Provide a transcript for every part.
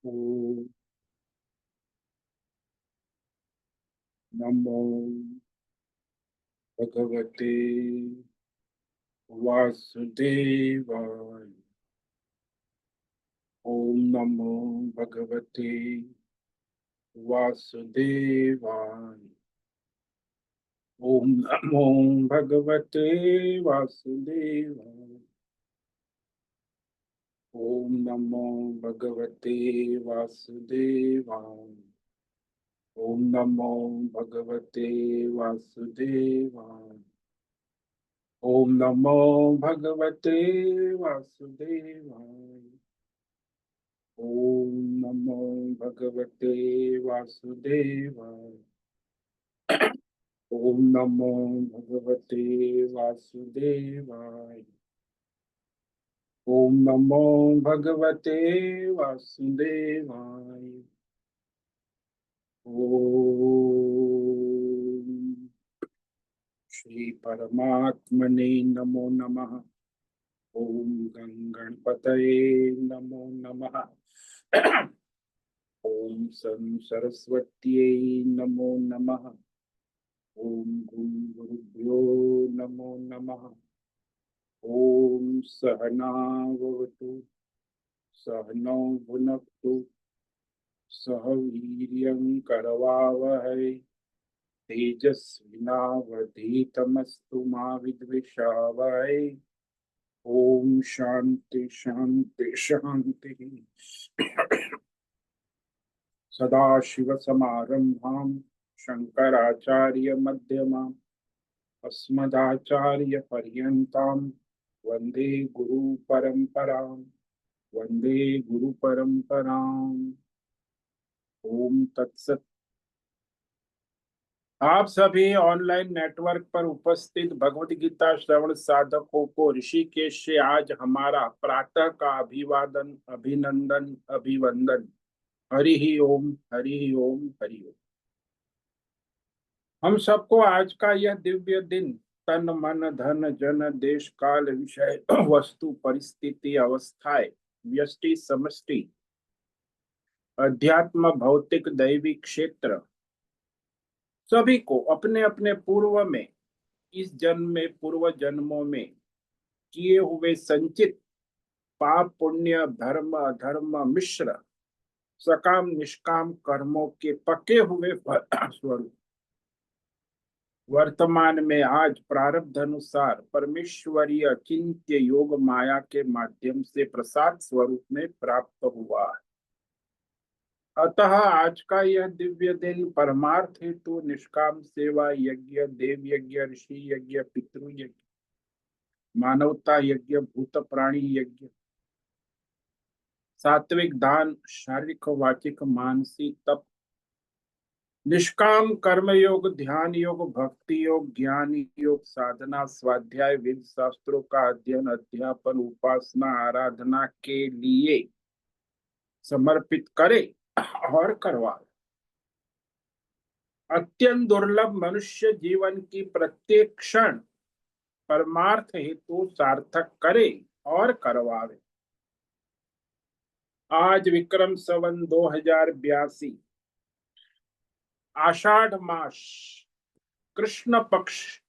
ओम नमो भगवते वासुदेवाय। ओम नमो भगवते वासुदेवाय। ओम नमो भगवते वासुदेवाय। ओम नमो भगवते वासुदेवाय। ओम नमो भगवते वासुदेवाय। ओम नमो भगवते वासुदेवाय। ओम नमो भगवते वासुदेवाय। ओम नमो भगवते वासुदेवाय। ओम नमो भगवते वासुदेवाय। ओम श्री परमात्मने नमो नमः। ओम गणपतये नमो नमः। ओम सरस्वत्यै नमो नमः। ओम गुरुभ्यो नमो नमः। ओम सहनावतु सहनौ भुनक्तु सह वीर्यं करवावहै तेजस्विनावधीतमस्तु मा विद्विषावहै। ओम शांति शांति शांति। सदाशिवसमारम्भां शंकराचार्य मध्यमाम् अस्मदाचार्यपर्यन्तां वन्दे गुरुपरम्पराम्। वन्दे गुरुपरम्पराम्। ओम तत्सत। आप सभी ऑनलाइन नेटवर्क पर उपस्थित भगवत गीता श्रवण साधकों को ऋषिकेश से आज हमारा प्रातः का अभिवादन, अभिनंदन, अभिवंदन। हरि ही ओम, हरि ही ओम, हरि ओम। हम सबको आज का यह दिव्य दिन तन मन धन जन देश काल विषय वस्तु परिस्थिति अवस्थाएं व्यष्टि समष्टि अध्यात्म भौतिक दैवी क्षेत्र सभी को अपने अपने पूर्व में, इस जन्म में, पूर्व जन्मों में किए हुए संचित पाप पुण्य धर्म अधर्म मिश्र सकाम निष्काम कर्मों के पके हुए स्वरूप वर्तमान में आज प्रारब्ध अनुसार परमेश्वरीय अचिंत्य योग माया के माध्यम से प्रसाद स्वरूप में प्राप्त हुआ है। अतः आज का यह दिव्य दिन परमार्थ हेतु निष्काम सेवा यज्ञ, देव यज्ञ, ऋषि यज्ञ, पितृ यज्ञ, मानवता यज्ञ, भूत प्राणी यज्ञ, सात्विक दान, शारीरिक वाचिक मानसिक तप, निष्काम कर्म योग, ध्यान योग, भक्ति योग, ज्ञान योग, साधना, स्वाध्याय, वेद शास्त्रों का अध्ययन, अध्यापन, उपासना, आराधना के लिए समर्पित करे और करवाए। अत्यंत दुर्लभ मनुष्य जीवन की प्रत्येक क्षण परमार्थ हेतु सार्थक करे और करवावे। आज विक्रम संवत 2082 आषाढ़ मास कृष्ण पक्ष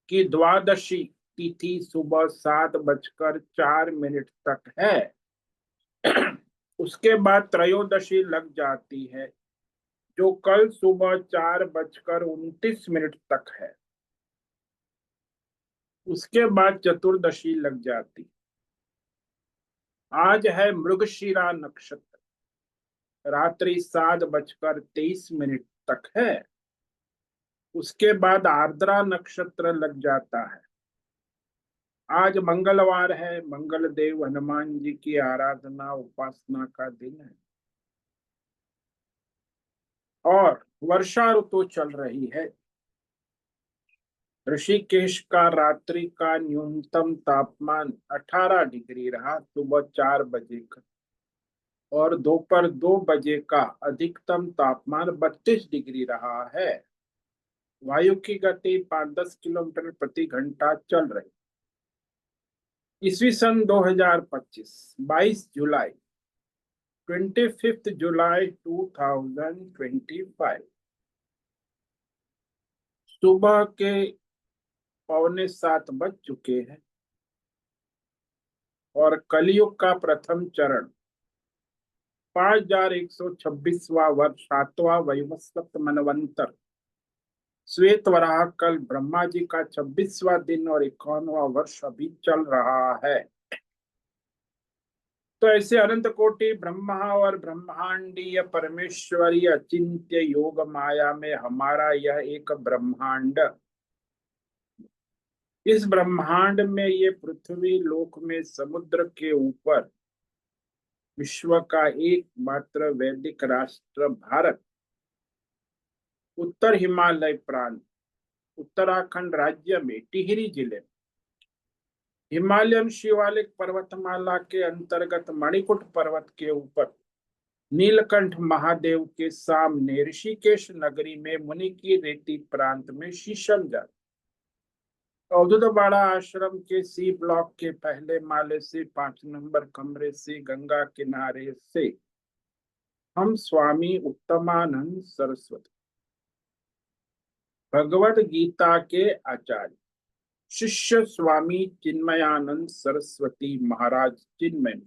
की द्वादशी तिथि सुबह 7:04 तक है। उसके बाद त्रयोदशी लग जाती है जो कल सुबह 4:29 तक है। उसके बाद चतुर्दशी लग जाती। आज है मृगशिरा नक्षत्र, रात्रि 7:23 तक है। उसके बाद आर्द्रा नक्षत्र लग जाता है। आज मंगलवार है, मंगल देव हनुमान जी की आराधना उपासना का दिन है और वर्षा ऋतु चल रही है। ऋषिकेश का रात्रि का न्यूनतम तापमान 18 डिग्री रहा सुबह 4 बजे का, और दोपहर 2 बजे का अधिकतम तापमान 32 डिग्री रहा है। वायु की गति 5-10 किलोमीटर प्रति घंटा चल रही। ईस्वी सन 2025 22 जुलाई 25 जुलाई 2025 सुबह के 6:45 बज चुके हैं और कलयुग का प्रथम चरण 5126वां वर्ष 7वां वैवस्वत मनवंतर श्वेत वराह कल ब्रह्मा जी का 26वां दिन और 51वां वर्ष अभी चल रहा है। तो ऐसे अनंत कोटि ब्रह्मा और ब्रह्मांडीय परमेश्वरीय अचिंत्य योग माया में हमारा यह एक ब्रह्मांड, इस ब्रह्मांड में ये पृथ्वी लोक में समुद्र के ऊपर विश्व का एकमात्र वैदिक राष्ट्र भारत, उत्तर हिमालय प्रांत उत्तराखंड राज्य में टिहरी जिले में हिमालयन शिवालिक पर्वतमाला के अंतर्गत मणिकुट पर्वत के ऊपर नीलकंठ महादेव के सामने ऋषिकेश नगरी में मुनि की रेती प्रांत में शीशम जा अवधूतवाड़ा आश्रम के सी ब्लॉक के पहले माले से 5 नंबर कमरे से गंगा किनारे से हम स्वामी उत्तमानंद सरस्वती भगवत गीता के आचार्य शिष्य स्वामी चिन्मयानंद सरस्वती महाराज चिन्मय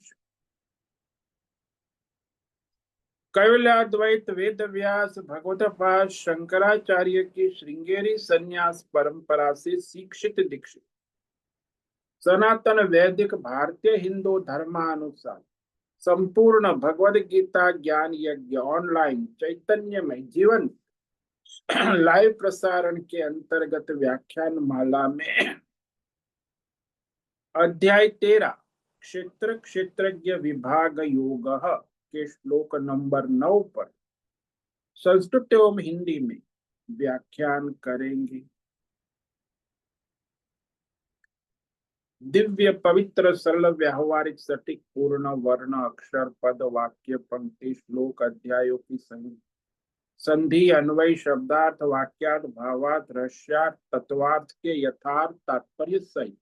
कैवल्याद्वैत वेद व्यास भगवतपाद शंकराचार्य की श्रृंगेरी संन्यास परंपरा से शिक्षित दीक्षित सनातन वैदिक भारतीय हिंदू धर्मानुसार संपूर्ण भगवद गीता ज्ञान यज्ञ ऑनलाइन चैतन्यमय जीवन लाइव प्रसारण के अंतर्गत व्याख्यान माला में अध्याय 13 क्षेत्र क्षेत्रज्ञ विभाग योग के श्लोक नंबर 9 पर संस्कृत एवं हिंदी में व्याख्यान करेंगे। दिव्य पवित्र सरल व्यावहारिक सटीक पूर्ण वर्ण अक्षर पद वाक्य पंक्ति श्लोक अध्यायों की संधि अन्वय शब्दार्थ वाक्यार्थ भावार्थ रहस्यार्थ तत्वार्थ के यथार्थ तात्पर्य सहित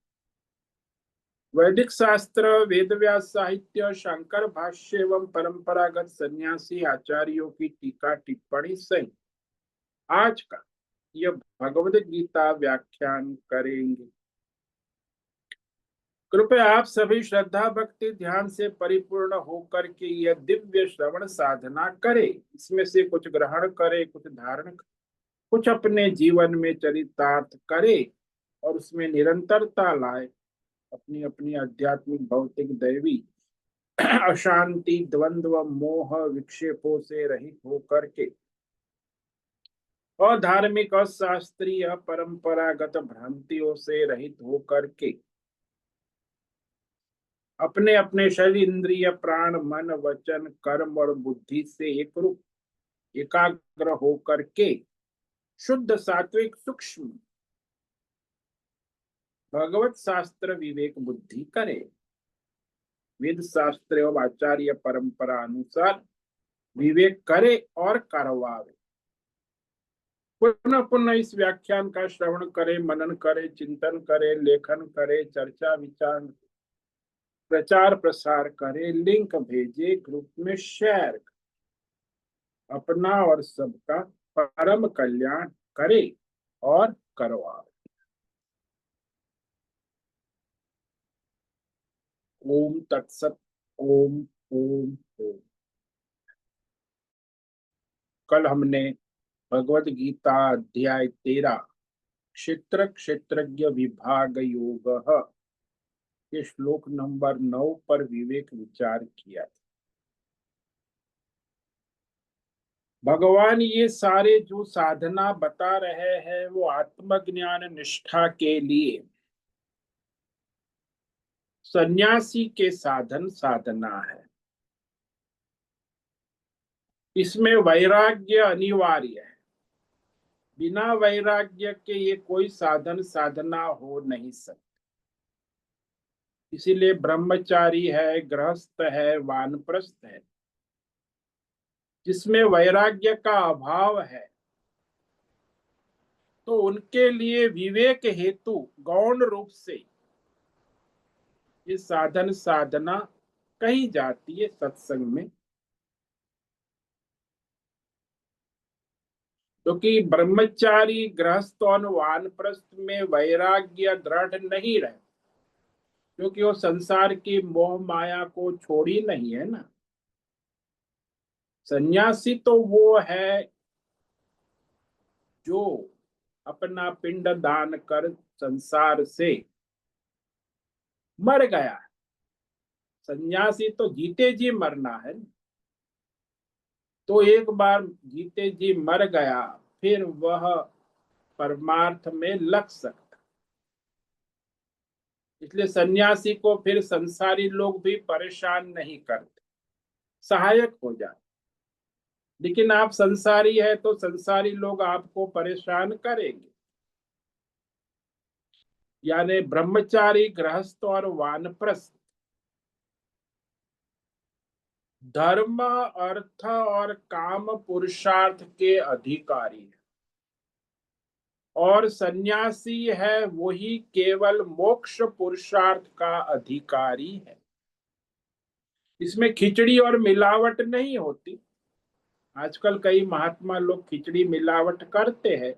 वैदिक शास्त्र वेद व्यास साहित्य शंकर भाष्य एवं परंपरागत सन्यासी आचार्यों की टीका टिप्पणी सहित आज का यह भगवद गीता व्याख्यान करेंगे। कृपया आप सभी श्रद्धा भक्ति ध्यान से परिपूर्ण होकर के यह दिव्य श्रवण साधना करें। इसमें से कुछ ग्रहण करें, कुछ धारण करें, कुछ अपने जीवन में चरितार्थ करें और उसमें निरंतरता लाए। अपनी अपनी आध्यात्मिक भौतिक दैवी अशांति द्वंद्व मोह विक्षेपों से रहित होकर के और धार्मिक और शास्त्रीय परंपरागत भ्रांतियों से रहित होकर के अपने अपने शरीर इंद्रिय प्राण मन वचन कर्म और बुद्धि से एकरूप एकाग्र होकर के शुद्ध सात्विक सूक्ष्म भगवत शास्त्र विवेक बुद्धि करे। वेद शास्त्र एवं आचार्य परंपरा अनुसार विवेक करे और करवावे। पुनः पुनः इस व्याख्यान का श्रवण करे, मनन करे, चिंतन करे, लेखन करे, चर्चा विचार प्रचार प्रसार करे, लिंक भेजे, ग्रुप में शेयर, अपना और सबका परम कल्याण करे और करवावे। ओम तत्सत। ओम ओम ओम। कल हमने भगवद गीता अध्याय 13 क्षेत्र क्षेत्रज्ञ विभाग योग के श्लोक नंबर 9 पर विवेक विचार किया। भगवान ये सारे जो साधना बता रहे हैं वो आत्मज्ञान निष्ठा के लिए सन्यासी के साधन साधना है। इसमें वैराग्य अनिवार्य है। बिना वैराग्य के ये कोई साधन साधना हो नहीं सकती। इसीलिए ब्रह्मचारी है, गृहस्थ है, वानप्रस्थ है, जिसमें वैराग्य का अभाव है तो उनके लिए विवेक हेतु गौण रूप से ये साधन साधना कही जाती है सत्संग में। क्योंकि ब्रह्मचारी गृहस्थ और वानप्रस्थ में वैराग्य दृढ़ नहीं रहे, क्योंकि वो संसार की मोह माया को छोड़ी नहीं है ना। सन्यासी तो वो है जो अपना पिंड दान कर संसार से मर गया है। सन्यासी तो जीते जी मरना है ना। तो एक बार जीते जी मर गया, फिर वह परमार्थ में लग सकता। इसलिए सन्यासी को फिर संसारी लोग भी परेशान नहीं करते, सहायक हो जाते। लेकिन आप संसारी है तो संसारी लोग आपको परेशान करेंगे। यानी ब्रह्मचारी गृहस्थ और वानप्रस्थ धर्म अर्थ और काम पुरुषार्थ के अधिकारी है, और सन्यासी है वही केवल मोक्ष पुरुषार्थ का अधिकारी है। इसमें खिचड़ी और मिलावट नहीं होती। आजकल कई महात्मा लोग खिचड़ी मिलावट करते हैं,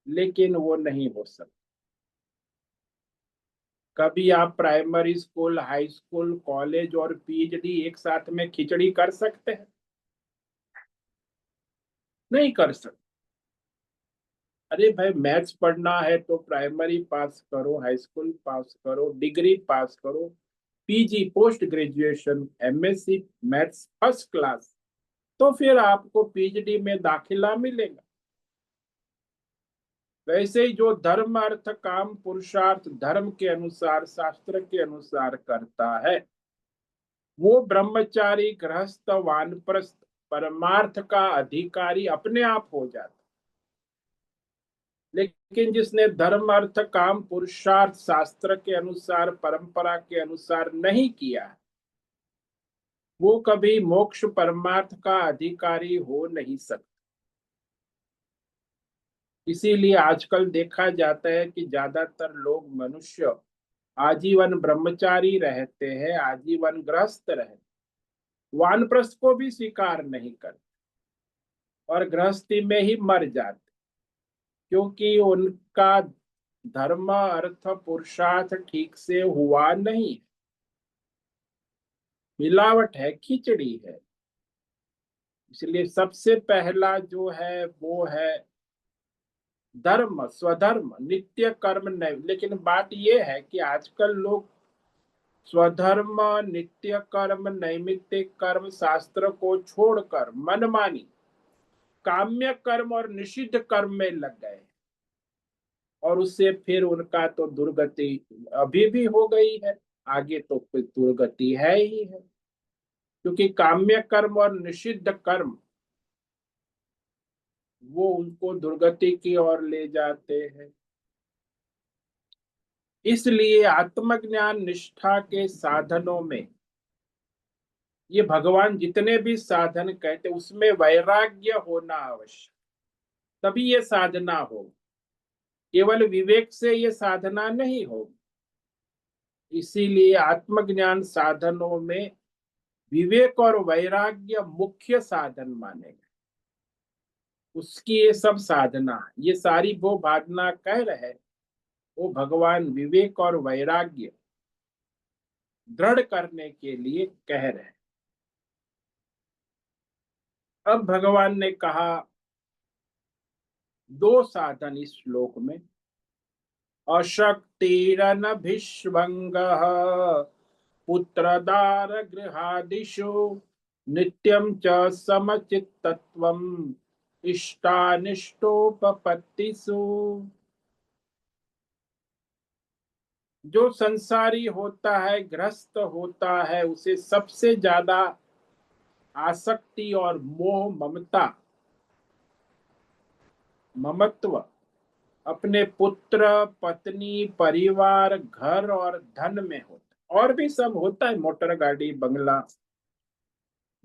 लेकिन वो नहीं हो सकता। कभी आप primary school, high school, college और पीएचडी एक साथ में खिचड़ी कर सकते हैं? नहीं कर सकते। अरे भाई, मैथ्स पढ़ना है तो प्राइमरी पास करो, हाई स्कूल पास करो, डिग्री पास करो, PG post graduation MSc maths first class, तो फिर आपको पीएचडी में दाखिला मिलेगा। वैसे ही जो धर्म अर्थ काम पुरुषार्थ धर्म के अनुसार, शास्त्र के अनुसार करता है, वो ब्रह्मचारी गृहस्थ वानप्रस्थ परमार्थ का अधिकारी अपने आप हो जाता। लेकिन जिसने धर्म अर्थ काम पुरुषार्थ शास्त्र के अनुसार, परंपरा के अनुसार नहीं किया, वो कभी मोक्ष परमार्थ का अधिकारी हो नहीं सकता। इसीलिए आजकल देखा जाता है कि ज्यादातर लोग, मनुष्य आजीवन ब्रह्मचारी रहते हैं, आजीवन गृहस्थ रहते, वानप्रस्थ को भी स्वीकार नहीं करते और गृहस्थी में ही मर जाते, क्योंकि उनका धर्म अर्थ पुरुषार्थ ठीक से हुआ नहीं। मिलावट है, खिचड़ी है। इसलिए सबसे पहला जो है वो है धर्म, स्वधर्म, नित्य कर्म नहीं। लेकिन बात यह है कि आजकल लोग स्वधर्म, नित्य कर्म, नैमित्तिक कर्म शास्त्र को छोड़कर मनमानी काम्य कर्म और निषिद्ध कर्म में लग गए, और उससे फिर उनका तो दुर्गति अभी भी हो गई है, आगे तो फिर दुर्गति है ही है। क्योंकि काम्य कर्म और निषिद्ध कर्म वो उनको दुर्गति की ओर ले जाते हैं। इसलिए आत्मज्ञान निष्ठा के साधनों में, ये भगवान जितने भी साधन कहते उसमें वैराग्य होना आवश्यक, तभी ये साधना हो। केवल विवेक से ये साधना नहीं हो। इसीलिए आत्मज्ञान साधनों में विवेक और वैराग्य मुख्य साधन माने गए। उसकी ये सब साधना, ये सारी वो भावना कह रहे, वो भगवान विवेक और वैराग्य दृढ़ करने के लिए कह रहे। अब भगवान ने कहा दो साधन इस श्लोक में। अशक्तिरनभिष्वंग पुत्रदार गृहादिषु नित्यं च समचित्तत्वम् इष्टानिष्टोपपत्तिषु। जो संसारी होता है, ग्रस्त होता है, उसे सबसे ज्यादा आसक्ति और मोह, ममत्व अपने पुत्र, पत्नी, परिवार, घर और धन में होता। और भी सब होता है, मोटर गाड़ी, बंगला,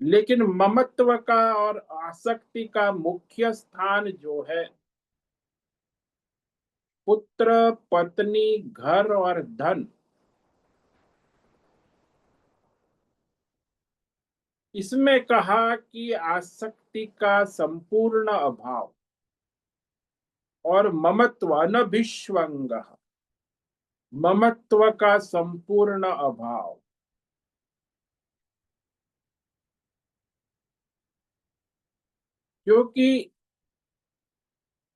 लेकिन ममत्व का और आसक्ति का मुख्य स्थान जो है पुत्र, पत्नी, घर और धन, इसमें कहा कि आसक्ति का संपूर्ण अभाव। और ममत्व अनभिष्वंग, ममत्व का संपूर्ण अभाव। क्योंकि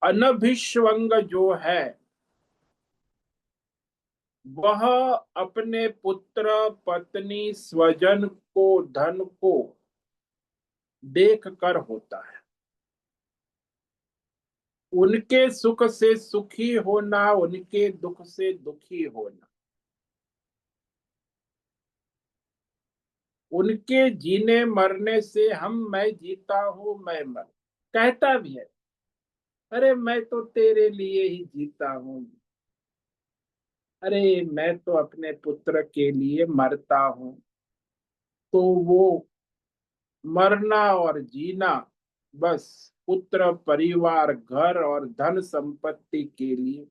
अनभिष्वंग जो है वह अपने पुत्र पत्नी स्वजन को धन को देख कर होता है। उनके सुख से सुखी होना, उनके दुख से दुखी होना, उनके जीने मरने से मैं जीता हूं, मैं मर, कहता भी है, अरे मैं तो तेरे लिए ही जीता हूं, अरे मैं तो अपने पुत्र के लिए मरता हूं। तो वो मरना और जीना बस पुत्र परिवार घर और धन संपत्ति के लिए,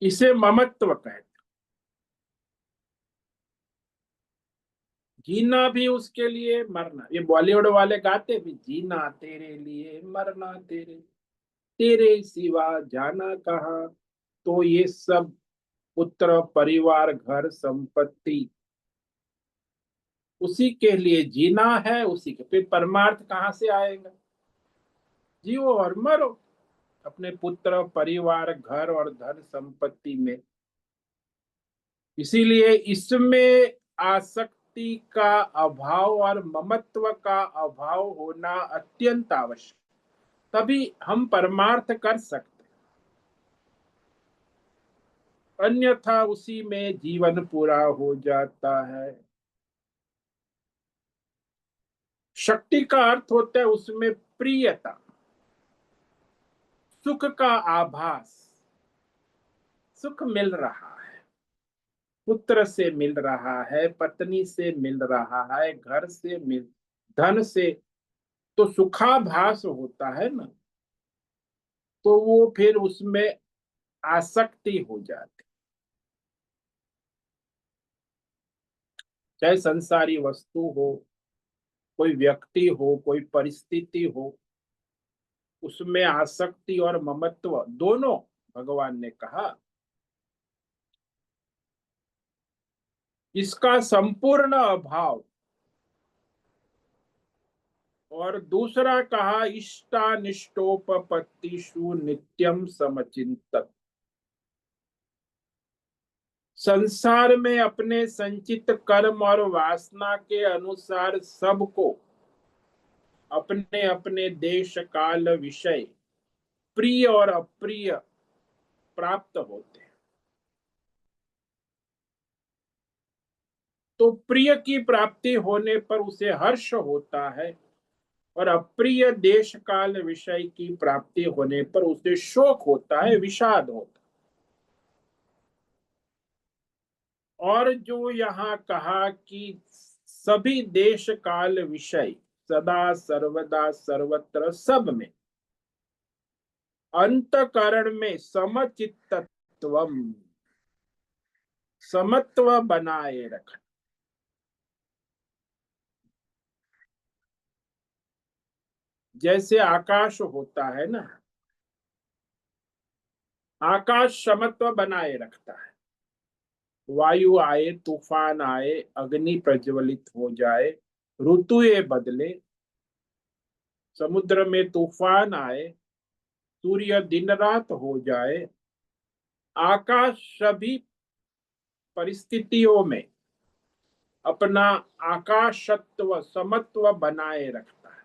इसे ममत्व कहते। जीना भी उसके लिए, मरना, ये बॉलीवुड वाले गाते भी, जीना तेरे लिए मरना तेरे, तेरे सिवा जाना कहाँ। तो ये सब पुत्र परिवार घर संपत्ति उसी के लिए जीना है, उसी के फिर परमार्थ कहाँ से आएगा। जियो और मरो अपने पुत्र परिवार घर और धन संपत्ति में। इसीलिए इसमें आसक्ति का अभाव और ममत्व का अभाव होना अत्यंत आवश्यक, तभी हम परमार्थ कर सकते, अन्यथा उसी में जीवन पूरा हो जाता है। शक्ति का अर्थ होता है उसमें प्रियता, सुख का आभास, सुख मिल रहा है, पुत्र से मिल रहा है, पत्नी से मिल रहा है, घर से मिल, धन से, तो सुखाभास होता है ना, तो वो फिर उसमें आसक्ति हो जाती, चाहे संसारी वस्तु हो, कोई व्यक्ति हो, कोई परिस्थिति हो, उसमें आसक्ति और ममत्व दोनों भगवान ने कहा इसका संपूर्ण अभाव। और दूसरा कहा इष्टानिष्टोपपत्तिषु नित्यम समचिंतन, संसार में अपने संचित कर्म और वासना के अनुसार सबको अपने अपने देश काल विषय प्रिय और अप्रिय प्राप्त होते हैं। तो प्रिय की प्राप्ति होने पर उसे हर्ष होता है, और अप्रिय देश काल विषय की प्राप्ति होने पर उसे शोक होता है, विषाद होता है। और जो यहाँ कहा कि सभी देश काल विषय सदा सर्वदा सर्वत्र सब में अंतकरण में समचित्तत्व, समत्व बनाए रखना। जैसे आकाश होता है ना, आकाश समत्व बनाए रखता है, वायु आए, तूफान आए, अग्नि प्रज्वलित हो जाए, ऋतुएं बदले, समुद्र में तूफान आए, सूर्य दिन रात हो जाए, आकाश सभी परिस्थितियों में अपना आकाशत्व समत्व बनाए रखता है।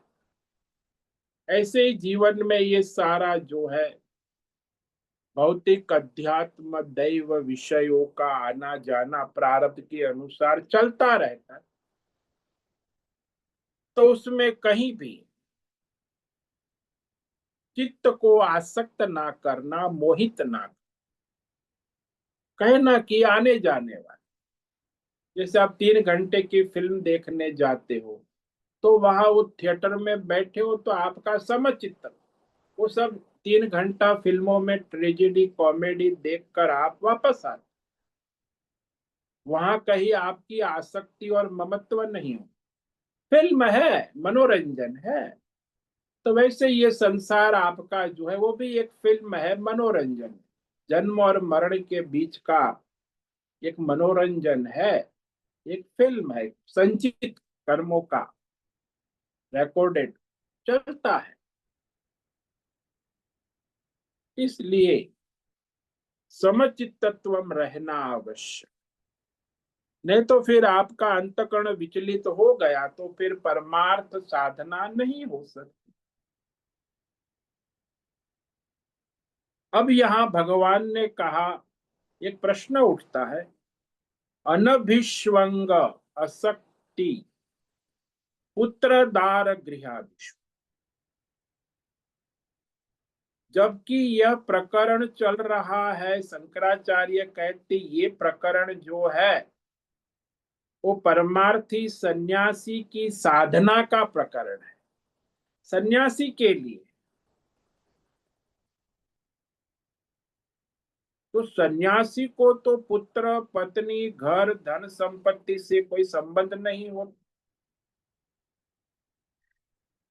ऐसे ही जीवन में ये सारा जो है भौतिक अध्यात्म दैव विषयों का आना जाना प्रारब्ध के अनुसार चलता रहता है। तो उसमें कहीं भी चित्त को आसक्त ना करना, मोहित ना कहना कि आने जाने वाले। जैसे आप 3 घंटे की फिल्म देखने जाते हो, तो वहां वो थिएटर में बैठे हो तो आपका समचित्त, वो सब 3 घंटा फिल्मों में ट्रेजेडी कॉमेडी देखकर आप वापस आते, वहां कहीं आपकी आसक्ति और ममत्व नहीं हो। फिल्म है, मनोरंजन है, तो वैसे ये संसार आपका जो है वो भी एक फिल्म है, मनोरंजन। जन्म और मरण के बीच का एक मनोरंजन है, एक फिल्म है, संचित कर्मों का रिकॉर्डेड चलता है। इसलिए समचित्तत्वम रहना आवश्यक। नहीं तो फिर आपका अंतकरण विचलित हो गया तो फिर परमार्थ साधना नहीं हो सकती। अब यहाँ भगवान ने कहा, एक प्रश्न उठता है, अनभिष्वंग असक्ति पुत्र दार गृहादिषु। जबकि यह प्रकरण चल रहा है, शंकराचार्य कहते ये प्रकरण जो है वो परमार्थी सन्यासी की साधना का प्रकरण है, सन्यासी के लिए। तो सन्यासी को तो पुत्र पत्नी घर धन संपत्ति से कोई संबंध नहीं होता।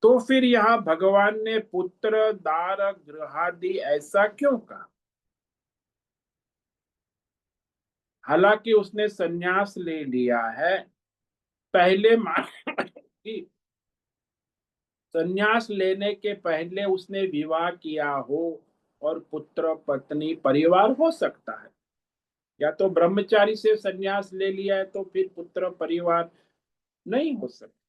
तो फिर यहाँ भगवान ने पुत्र दार गृहादि ऐसा क्यों कहा? हालांकि उसने सन्यास ले लिया है, पहले मान कि सन्यास लेने के पहले उसने विवाह किया हो और पुत्र पत्नी परिवार हो सकता है, या तो ब्रह्मचारी से सन्यास ले लिया है तो फिर पुत्र परिवार नहीं हो सकता।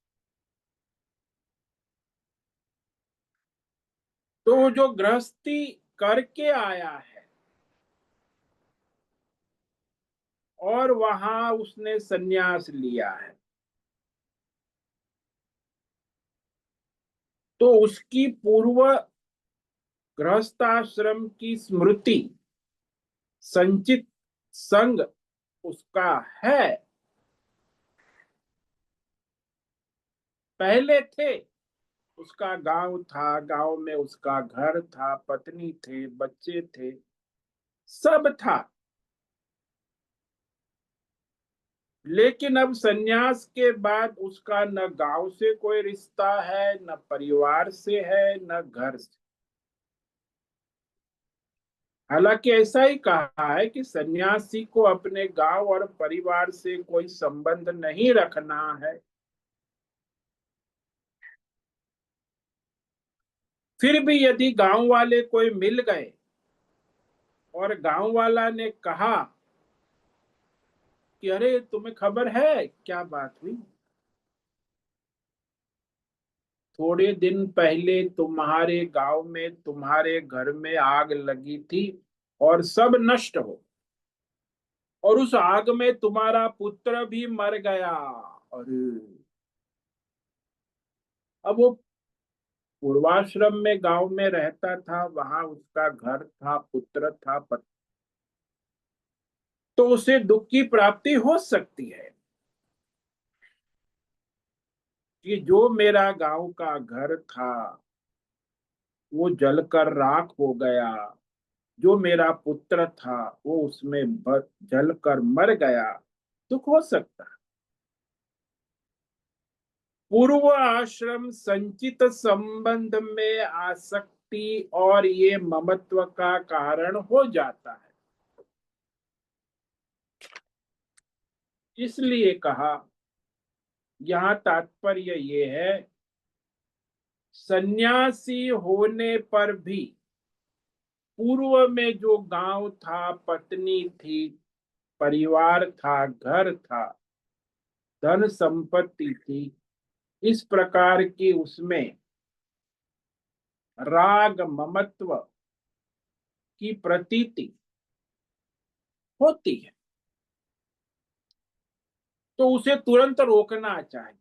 तो जो गृहस्थी करके आया है और वहां उसने सन्यास लिया है, तो उसकी पूर्व गृहस्थाश्रम की स्मृति, संचित संग उसका है, पहले थे। उसका गांव था, गांव में उसका घर था, पत्नी थे, बच्चे थे, सब था। लेकिन अब सन्यास के बाद उसका न गांव से कोई रिश्ता है, न परिवार से है, न घर से। हालांकि ऐसा ही कहा है कि सन्यासी को अपने गांव और परिवार से कोई संबंध नहीं रखना है। फिर भी यदि गांव वाले कोई मिल गए और गांव वाला ने कहा कि अरे तुम्हें खबर है क्या बात हुई, थोड़े दिन पहले तुम्हारे गांव में तुम्हारे घर में आग लगी थी और सब नष्ट हो, और उस आग में तुम्हारा पुत्र भी मर गया। अरे, अब वो पूर्वाश्रम में गांव में रहता था, वहां उसका घर था, पुत्र था, तो उसे दुख की प्राप्ति हो सकती है कि जो मेरा गांव का घर था वो जलकर राख हो गया, जो मेरा पुत्र था वो उसमें जलकर मर गया, दुख हो सकता है। पूर्व आश्रम संचित संबंध में आसक्ति और ये ममत्व का कारण हो जाता है। इसलिए कहा, यहाँ तात्पर्य ये है, सन्यासी होने पर भी पूर्व में जो गांव था, पत्नी थी, परिवार था, घर था, धन संपत्ति थी, इस प्रकार की उसमें राग ममत्व की प्रतीति होती है। तो उसे तुरंत रोकना चाहिए,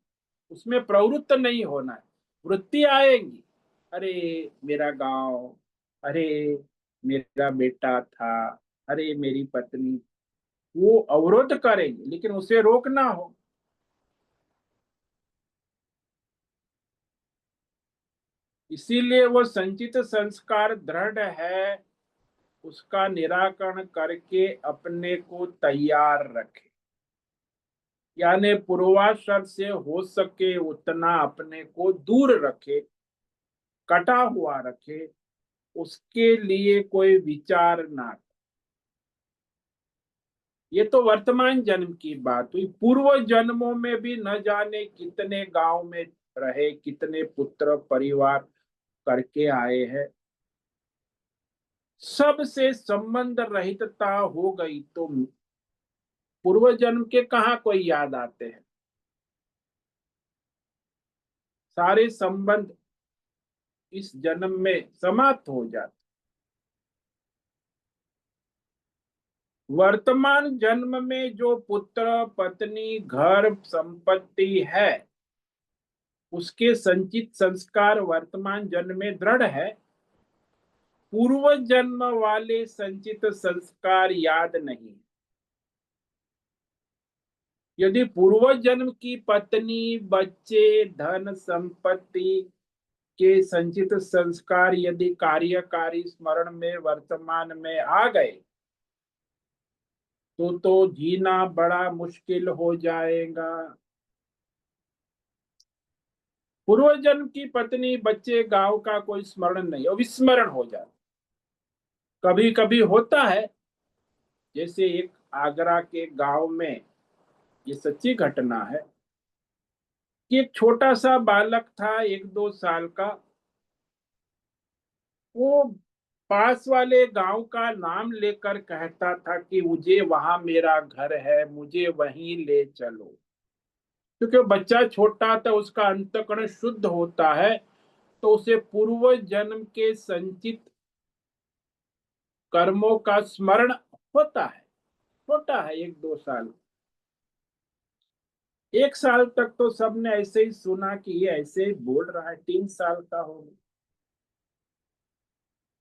उसमें प्रवृत्त नहीं होना है। वृत्ति आएंगी, अरे मेरा गांव, अरे मेरा बेटा था, अरे मेरी पत्नी, वो अवरोध करेंगे, लेकिन उसे रोकना हो। इसीलिए वो संचित संस्कार दृढ़ है, उसका निराकरण करके अपने को तैयार रखे, यानी पूर्वाश्रम से हो सके उतना अपने को दूर रखे, कटा हुआ रखे, उसके लिए कोई विचार ना करे। ये तो वर्तमान जन्म की बात हुई। पूर्व जन्मों में भी न जाने कितने गांव में रहे, कितने पुत्र परिवार करके आए हैं। सबसे संबंध रहितता हो गई तो पूर्व जन्म के कहाँ कोई याद आते हैं। सारे संबंध इस जन्म में समाप्त हो जाते। वर्तमान जन्म में जो पुत्र पत्नी घर संपत्ति है, उसके संचित संस्कार वर्तमान जन्म में दृढ़ है। पूर्व जन्म वाले संचित संस्कार याद नहीं। यदि पूर्व जन्म की पत्नी बच्चे धन संपत्ति के संचित संस्कार यदि कार्यकारी स्मरण में वर्तमान में आ गए तो जीना बड़ा मुश्किल हो जाएगा। पूर्व जन्म की पत्नी बच्चे गांव का कोई स्मरण नहीं, और विस्मरण हो जाता। कभी कभी होता है, जैसे एक आगरा के गांव में, ये सच्ची घटना है कि एक छोटा सा बालक था 1-2 साल का। वो पास वाले गांव का नाम लेकर कहता था कि मुझे वहां मेरा घर है, मुझे वहीं ले चलो। क्योंकि वो बच्चा छोटा था, उसका अंतःकरण शुद्ध होता है, तो उसे पूर्व जन्म के संचित कर्मों का स्मरण होता है। छोटा है 1-2 साल। 1 साल तक तो सबने ऐसे ही सुना कि ये ऐसे ही बोल रहा है। 3 साल का हो गया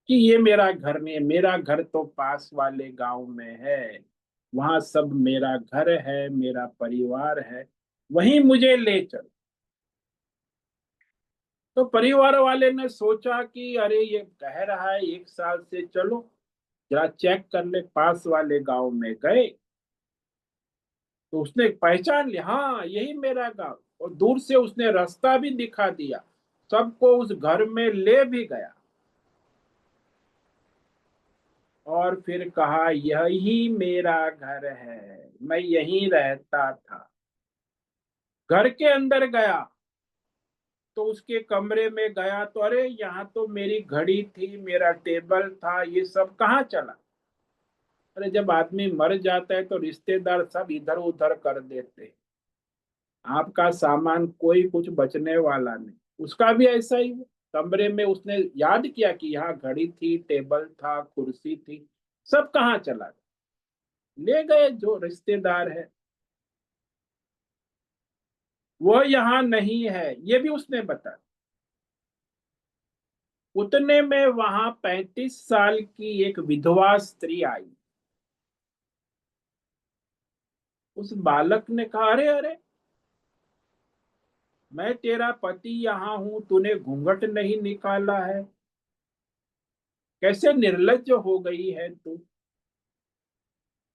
कि ये मेरा घर नहीं है, मेरा घर तो पास वाले गांव में है, वहां सब मेरा घर है, मेरा परिवार है, वहीं मुझे ले चलो। तो परिवार वाले ने सोचा कि अरे ये कह रहा है 1 साल से, चलो जरा चेक कर ले। पास वाले गांव में गए तो उसने पहचान लिया, हाँ यही मेरा गांव। और दूर से उसने रास्ता भी दिखा दिया, सबको उस घर में ले भी गया। और फिर कहा यही मेरा घर है, मैं यहीं रहता था। घर के अंदर गया तो उसके कमरे में गया तो अरे यहाँ तो मेरी घड़ी थी, मेरा टेबल था, ये सब कहाँ चला। अरे जब आदमी मर जाता है तो रिश्तेदार सब इधर उधर कर देते हैं। आपका सामान कोई कुछ बचने वाला नहीं। उसका भी ऐसा ही हुआ। कमरे में उसने याद किया कि यहाँ घड़ी थी, टेबल था, कुर्सी थी, सब कहाँ चला गया। ले गए जो रिश्तेदार है, वो यहाँ नहीं है, ये भी उसने बताया। उतने में वहां 35 साल की एक विधवा स्त्री आई। उस बालक ने कहा अरे अरे, मैं तेरा पति यहाँ हूं, तूने घूंघट नहीं निकाला है, कैसे निर्लज्ज हो गई है तू।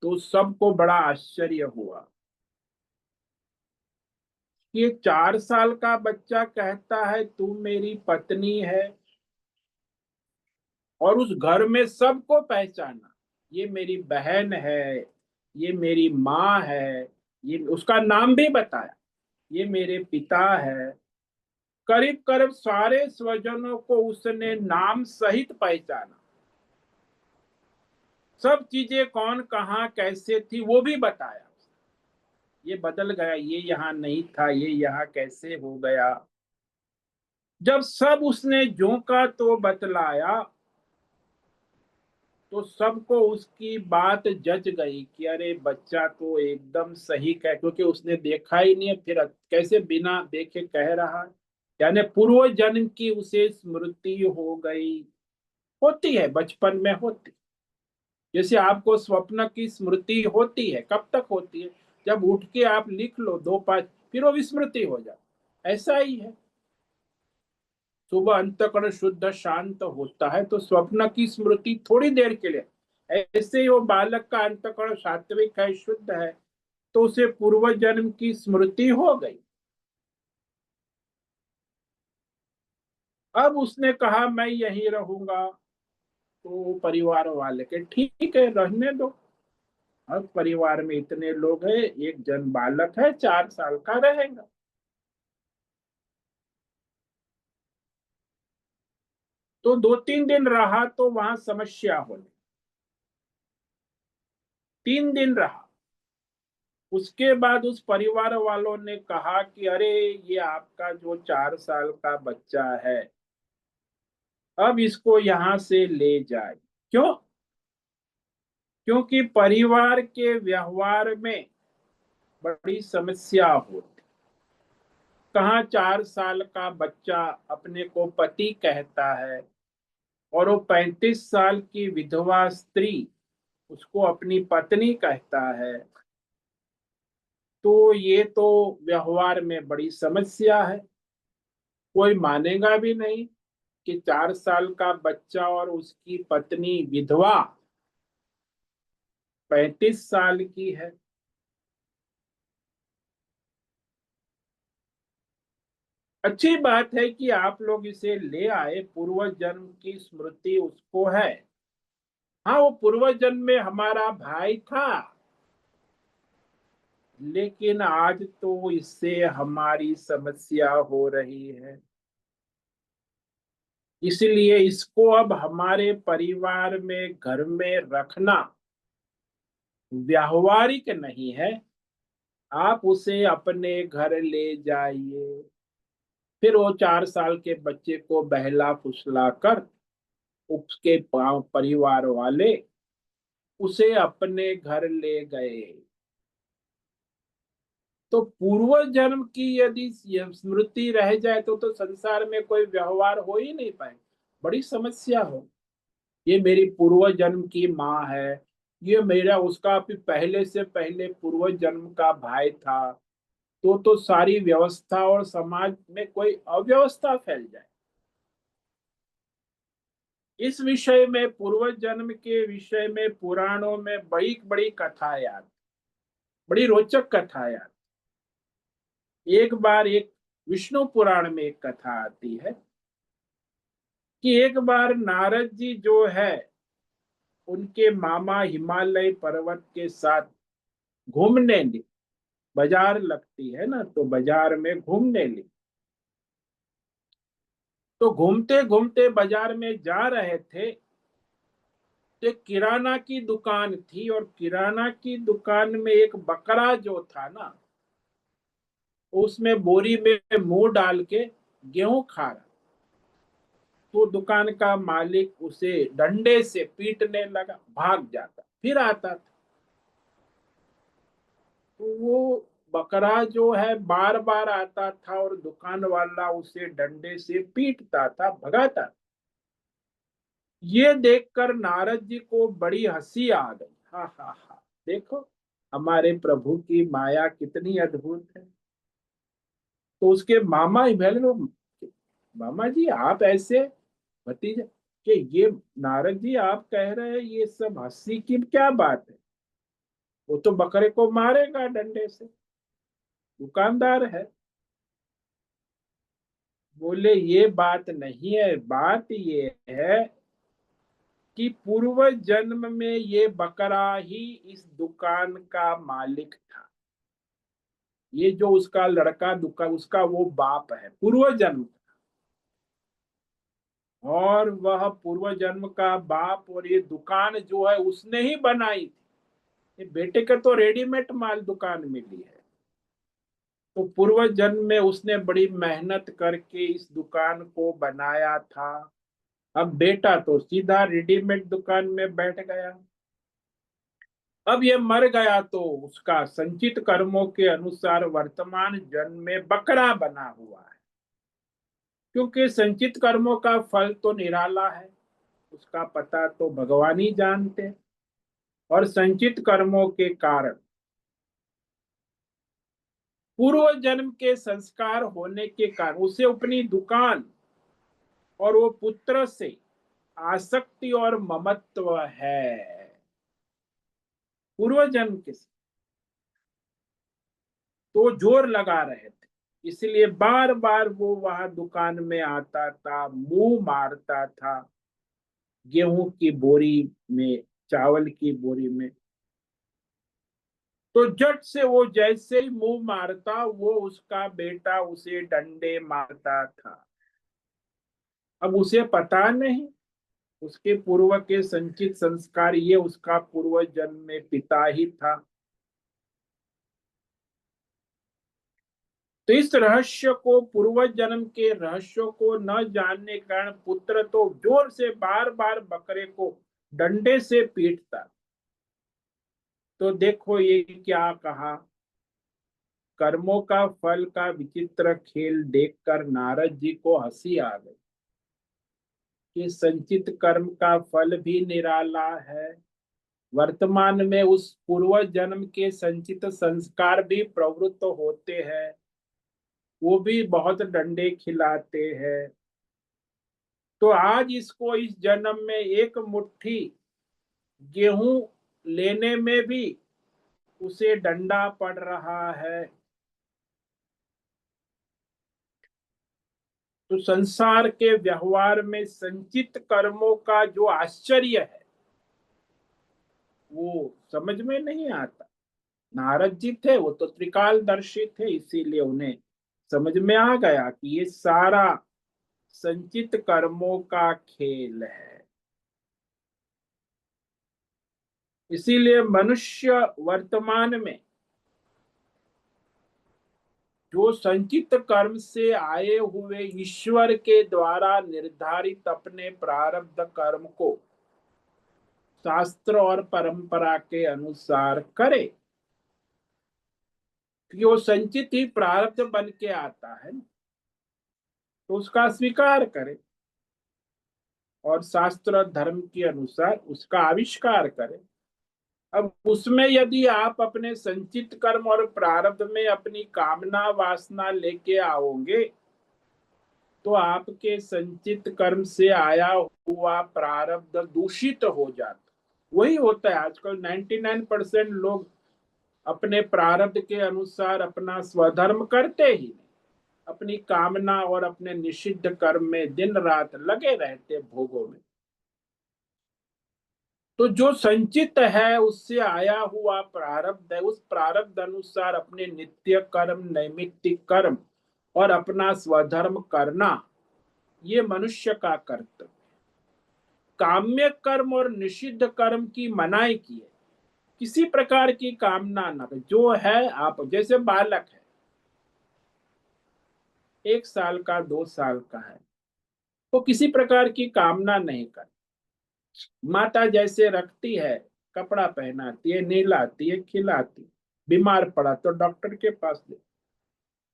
तो सबको बड़ा आश्चर्य हुआ। ये 4 साल का बच्चा कहता है तू मेरी पत्नी है, और उस घर में सबको पहचाना, ये मेरी बहन है, ये मेरी माँ है, ये उसका नाम भी बताया, ये मेरे पिता है। करीब करीब सारे स्वजनों को उसने नाम सहित पहचाना। सब चीजें कौन कहाँ कैसे थी वो भी बताया। ये बदल गया, ये यहाँ नहीं था, ये यहाँ कैसे हो गया। जब सब उसने जो का तो बतलाया तो सबको उसकी बात जच गई कि अरे बच्चा तो एकदम सही कह, क्योंकि उसने देखा ही नहीं है, फिर कैसे बिना देखे कह रहा है। यानी पूर्व जन्म की उसे स्मृति हो गई। होती है, बचपन में होती। जैसे आपको स्वप्न की स्मृति होती है, कब तक होती है, जब उठ के आप लिख लो 2-5, फिर वो विस्मृति हो जाए। ऐसा ही है, सुबह अंतःकरण शुद्ध शांत होता है तो स्वप्न की स्मृति थोड़ी देर के लिए। ऐसे ही वो बालक का अंतःकरण सात्विक है, शुद्ध है, तो उसे पूर्व जन्म की स्मृति हो गई। अब उसने कहा मैं यहीं रहूंगा, तो परिवार वाले के ठीक है रहने दो। अब परिवार में इतने लोग हैं, एक जन बालक है 4 साल का, रहेगा। तो 2-3 दिन रहा तो वहां समस्या होने, 3 दिन रहा। उसके बाद उस परिवार वालों ने कहा कि अरे, ये आपका जो 4 साल का बच्चा है, अब इसको यहां से ले जाए। क्यों? क्योंकि परिवार के व्यवहार में बड़ी समस्या होती। कहाँ 4 साल का बच्चा अपने को पति कहता है, और वो 35 साल की विधवा स्त्री उसको अपनी पत्नी कहता है। तो ये तो व्यवहार में बड़ी समस्या है। कोई मानेगा भी नहीं कि 4 साल का बच्चा और उसकी पत्नी विधवा 35 साल की है। अच्छी बात है कि आप लोग इसे ले आए, पूर्व जन्म की स्मृति उसको है। हाँ, वो पूर्व जन्म में हमारा भाई था, लेकिन आज तो इससे हमारी समस्या हो रही है। इसलिए इसको अब हमारे परिवार में, घर में रखना व्यावहारिक नहीं है। आप उसे अपने घर ले जाइए। फिर वो 4 साल के बच्चे को बहला फुसला कर उसके परिवार वाले उसे अपने घर ले गए। तो पूर्व जन्म की यदि स्मृति रह जाए तो संसार में कोई व्यवहार हो ही नहीं पाए, बड़ी समस्या हो। ये मेरी पूर्व जन्म की माँ है, ये मेरा उसका भी पहले से पहले पूर्व जन्म का भाई था। तो सारी व्यवस्था और समाज में कोई अव्यवस्था फैल जाए। इस विषय में, पूर्व जन्म के विषय में पुराणों में बड़ी बड़ी कथाएं आती, बड़ी रोचक कथाएं आती। एक बार एक विष्णु पुराण में एक कथा आती है कि एक बार नारद जी जो है, उनके मामा हिमालय पर्वत के साथ घूमने निकले। बाजार लगती है ना, तो बाजार में घूमने निकले। तो घूमते घूमते बाजार में जा रहे थे, तो एक किराना की दुकान थी, और किराना की दुकान में एक बकरा जो था ना, उसमें बोरी में मुंह डाल के गेहूं खा रहा। तो दुकान का मालिक उसे डंडे से पीटने लगा, भाग जाता फिर आता था। तो वो बकरा जो है बार बार आता था, और दुकान वाला उसे डंडे से पीटता था, भगाता था। ये देखकर नारद जी को बड़ी हंसी आ गई। हा हा हा, देखो हमारे प्रभु की माया कितनी अद्भुत है। तो उसके मामा ही पहले लोग, मामा जी आप ऐसे, भतीजा, कि ये नारद जी आप कह रहे हैं ये सब हंसी की क्या बात है? वो तो बकरे को मारेगा डंडे से, दुकानदार है। बोले ये बात नहीं है, बात ये है कि पूर्व जन्म में ये बकरा ही इस दुकान का मालिक था। ये जो उसका लड़का दुकान, उसका वो बाप है पूर्व जन्म। और वह पूर्व जन्म का बाप, और ये दुकान जो है उसने ही बनाई थी। ये बेटे के तो रेडीमेड माल दुकान मिली है। तो पूर्व जन्म में उसने बड़ी मेहनत करके इस दुकान को बनाया था। अब बेटा तो सीधा रेडीमेड दुकान में बैठ गया। अब ये मर गया तो उसका संचित कर्मों के अनुसार वर्तमान जन्म में बकरा बना हुआ है। क्योंकि संचित कर्मों का फल तो निराला है, उसका पता तो भगवान ही जानते हैं। और संचित कर्मों के कारण पूर्व जन्म के संस्कार होने के कारण उसे अपनी दुकान और वो पुत्र से आसक्ति और ममत्व है, पूर्व जन्म के। तो जोर लगा रहे थे इसलिए बार बार वो वहां दुकान में आता था, मुंह मारता था गेहूं की बोरी में, चावल की बोरी में। तो जट से वो जैसे ही मुंह मारता, वो उसका बेटा उसे डंडे मारता था। अब उसे पता नहीं, उसके पूर्व के संचित संस्कार, ये उसका पूर्व जन्म में पिता ही था। तो इस रहस्य को, पूर्व जन्म के रहस्यों को न जानने के कारण पुत्र तो जोर से बार बार बकरे को डंडे से पीटता। तो देखो ये क्या कहा, कर्मों का फल का विचित्र खेल देखकर नारद जी को हंसी आ गई कि संचित कर्म का फल भी निराला है, वर्तमान में उस पूर्व जन्म के संचित संस्कार भी प्रवृत्त होते हैं, वो भी बहुत डंडे खिलाते हैं। तो आज इसको इस जन्म में एक मुट्ठी गेहूं लेने में भी उसे डंडा पड़ रहा है। तो संसार के व्यवहार में संचित कर्मों का जो आश्चर्य है वो समझ में नहीं आता। नारद जी थे, वो तो त्रिकालदर्शी थे, इसीलिए उन्हें समझ में आ गया कि ये सारा संचित कर्मों का खेल है। इसीलिए मनुष्य वर्तमान में जो संचित कर्म से आए हुए ईश्वर के द्वारा निर्धारित अपने प्रारब्ध कर्म को शास्त्र और परंपरा के अनुसार करे, कि वो संचित ही प्रारब्ध बन के आता है, तो उसका स्वीकार करे और शास्त्र धर्म के अनुसार उसका आविष्कार करे। अब उसमें यदि आप अपने संचित कर्म और प्रारब्ध में अपनी कामना वासना लेके आओगे, तो आपके संचित कर्म से आया हुआ प्रारब्ध दूषित हो जाता। वही होता है आजकल, 99% लोग अपने प्रारब्ध के अनुसार अपना स्वधर्म करते ही नहीं, अपनी कामना और अपने निषिद्ध कर्म में दिन रात लगे रहते भोगों में। तो जो संचित है उससे आया हुआ प्रारब्ध है, उस प्रारब्ध अनुसार अपने नित्य कर्म, नैमित्तिक कर्म और अपना स्वधर्म करना, ये मनुष्य का कर्तव्य। काम्य कर्म और निषिद्ध कर्म की मनाही की है, किसी प्रकार की कामना न करें। जो है, आप जैसे बालक है, 1 साल का 2 साल का है, वो किसी प्रकार की कामना नहीं कर। माता जैसे रखती है, कपड़ा पहनाती है, नहलाती है, खिलाती, बीमार पड़ा तो डॉक्टर के पास ले,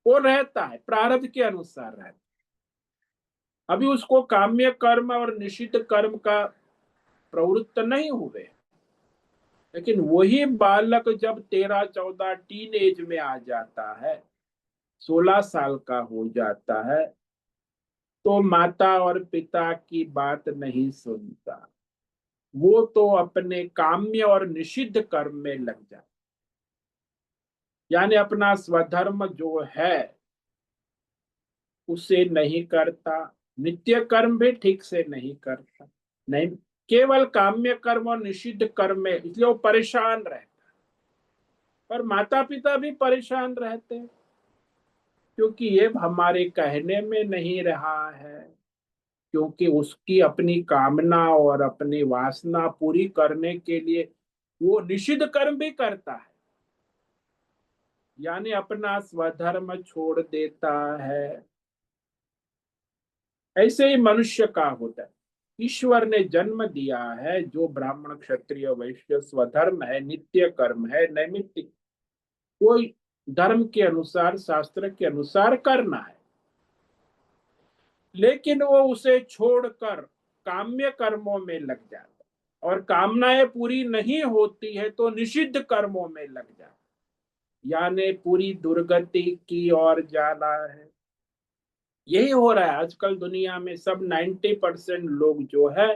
वो रहता है प्रारब्ध के अनुसार रहता है। अभी उसको काम्य कर्म और निषिद्ध कर्म का प्रवृत्त नहीं हुए। लेकिन वही बालक जब 13-14 टीन एज में आ जाता है, 16 साल का हो जाता है, तो माता और पिता की बात नहीं सुनता, वो तो अपने काम्य और निषिद्ध कर्म में लग जाता। यानी अपना स्वधर्म जो है उसे नहीं करता, नित्य कर्म भी ठीक से नहीं करता, नहीं, केवल काम्य कर्म और निषिद्ध कर्म में, इसलिए वो परेशान रहता। पर माता पिता भी परेशान रहते हैं, क्योंकि ये हमारे कहने में नहीं रहा है, क्योंकि उसकी अपनी कामना और अपनी वासना पूरी करने के लिए वो निषिद्ध कर्म भी करता है, यानी अपना स्वधर्म छोड़ देता है। ऐसे ही मनुष्य का होता है। ईश्वर ने जन्म दिया है, जो ब्राह्मण क्षत्रिय वैश्य स्वधर्म है, नित्य कर्म है, नैमित्तिक, कोई धर्म के अनुसार, शास्त्र के अनुसार करना है। लेकिन वो उसे छोड़कर काम्य कर्मों में लग जाता, और कामनाएं पूरी नहीं होती है तो निषिद्ध कर्मों में लग जाता, यानी पूरी दुर्गति की ओर जाना है। यही हो रहा है आजकल दुनिया में। सब 90% लोग जो है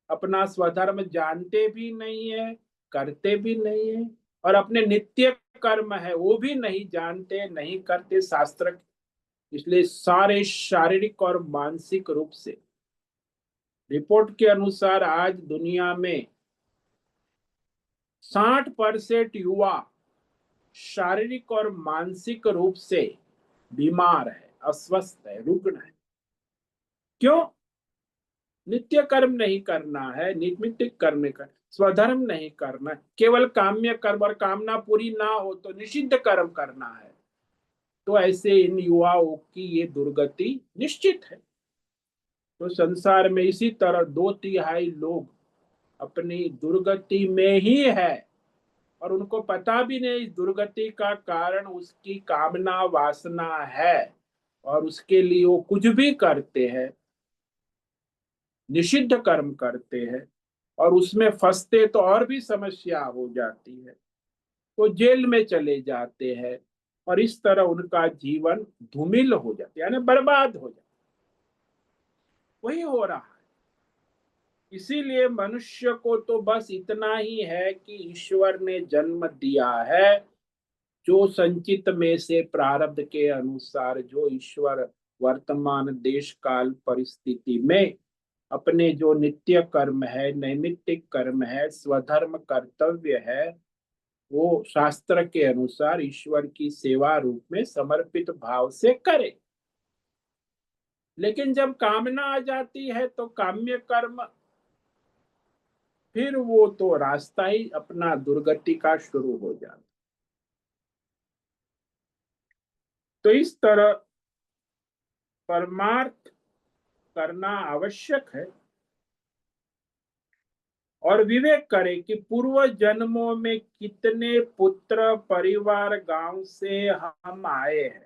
अपना स्वधर्म जानते भी नहीं है, करते भी नहीं है, और अपने नित्य कर्म है वो भी नहीं जानते, नहीं करते शास्त्र। इसलिए सारे शारीरिक और मानसिक रूप से रिपोर्ट के अनुसार आज दुनिया में 60% युवा शारीरिक और मानसिक रूप से बीमार है, अस्वस्थ है, रुग्ण है। क्यों? नित्य कर्म नहीं करना है, निमित्त कर्म कर, स्वधर्म नहीं करना, केवल काम्य कर्म, और कामना पूरी ना हो तो निषिद्ध कर्म करना है। तो ऐसे इन युवाओं की ये दुर्गति निश्चित है। तो संसार में इसी तरह 2/3 लोग अपनी दुर्गति में ही है, और उनको पता भी नहीं इस दुर्गति का कारण उसकी कामना वासना है, और उसके लिए वो कुछ भी करते हैं, निषिद्ध कर्म करते हैं, और उसमें फंसते तो और भी समस्या हो जाती है, वो जेल में चले जाते हैं, और इस तरह उनका जीवन धूमिल हो जाता है, यानी बर्बाद हो जाता है। वही हो रहा है। इसीलिए मनुष्य को तो बस इतना ही है कि ईश्वर ने जन्म दिया है, जो संचित में से प्रारब्ध के अनुसार जो ईश्वर वर्तमान देश काल परिस्थिति में अपने जो नित्य कर्म है, नैमित्तिक कर्म है, स्वधर्म कर्तव्य है, वो शास्त्र के अनुसार ईश्वर की सेवा रूप में समर्पित भाव से करे। लेकिन जब कामना आ जाती है तो काम्य कर्म, फिर वो तो रास्ता ही अपना दुर्गति का शुरू हो जाता। तो इस तरह परमार्थ करना आवश्यक है, और विवेक करे कि पूर्व जन्मों में कितने पुत्र परिवार गांव से हम आए हैं,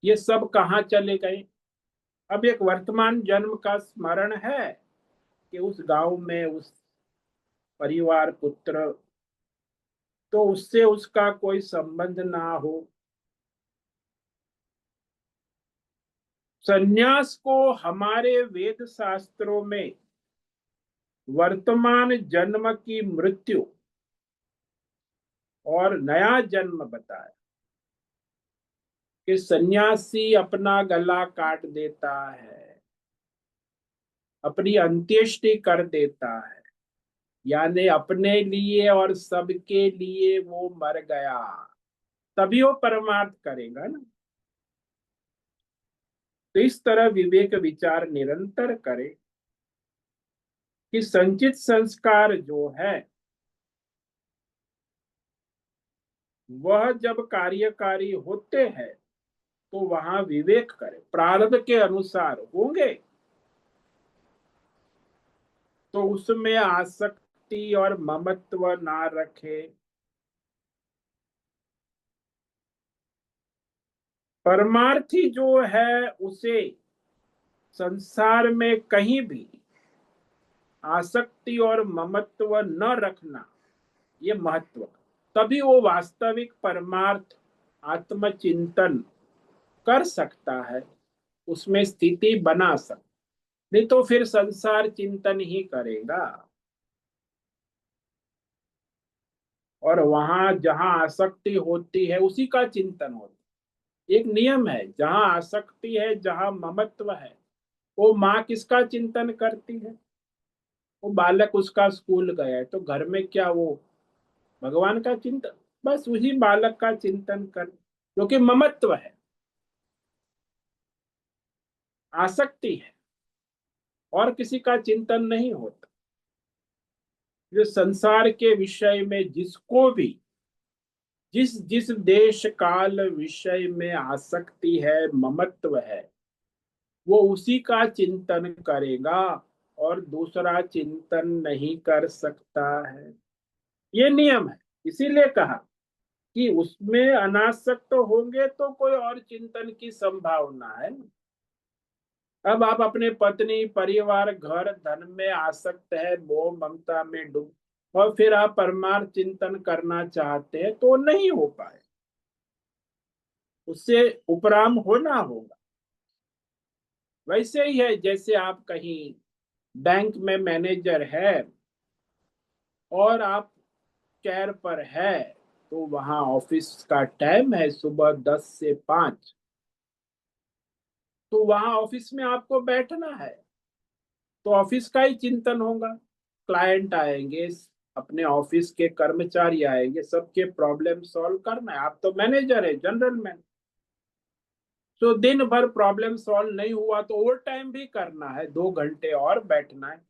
ये सब कहाँ चले गए। अब एक वर्तमान जन्म का स्मरण है कि उस गांव में उस परिवार पुत्र, तो उससे उसका कोई संबंध ना हो। संन्यास को हमारे वेद शास्त्रों में वर्तमान जन्म की मृत्यु और नया जन्म बताया, कि सन्यासी अपना गला काट देता है, अपनी अंत्येष्टि कर देता है, यानी अपने लिए और सबके लिए वो मर गया, तभी वो परमार्थ करेगा ना। तो इस तरह विवेक विचार निरंतर करे कि संचित संस्कार जो है वह जब कार्यकारी होते हैं तो वहां विवेक करे, प्रारब्ध के अनुसार होंगे तो उसमें आसक्ति और ममत्व ना रखे। परमार्थी जो है उसे संसार में कहीं भी आसक्ति और ममत्व न रखना, ये महत्व, तभी वो वास्तविक परमार्थ आत्मचिंतन कर सकता है, उसमें स्थिति बना सकता। नहीं तो फिर संसार चिंतन ही करेगा, और वहां जहां आसक्ति होती है उसी का चिंतन होता है। एक नियम है, जहां आसक्ति है, जहां ममत्व है, वो माँ किसका चिंतन करती है? वो बालक उसका स्कूल गया है तो घर में क्या वो भगवान का चिंतन, बस उसी बालक का चिंतन कर, क्योंकि ममत्व है, आसक्ति है, और किसी का चिंतन नहीं होता। जो संसार के विषय में जिसको भी जिस जिस देश काल विषय में आसक्ति है, ममत्व है, वो उसी का चिंतन करेगा, और दूसरा चिंतन नहीं कर सकता है। ये नियम है। इसीलिए कहा कि उसमें अनासक्त तो होंगे तो कोई और चिंतन की संभावना है ना। अब आप अपने पत्नी परिवार घर धन में आसक्त है, मोह ममता में डूब, और फिर आप परमार्थ चिंतन करना चाहते हैं तो नहीं हो पाए, उससे उपराम होना होगा। वैसे ही है जैसे आप कहीं बैंक में मैनेजर है, और आप केयर पर है तो वहां ऑफिस का टाइम है सुबह 10 से 5, तो वहां ऑफिस में आपको बैठना है, तो ऑफिस का ही चिंतन होगा। क्लाइंट आएंगे, अपने ऑफिस के कर्मचारी आएंगे, सबके प्रॉब्लम सॉल्व करना है। आप तो मैनेजर है, जनरल मैनेजर, तो दिन भर प्रॉब्लम सॉल्व नहीं हुआ तो ओवर टाइम भी करना है, 2 घंटे और बैठना है,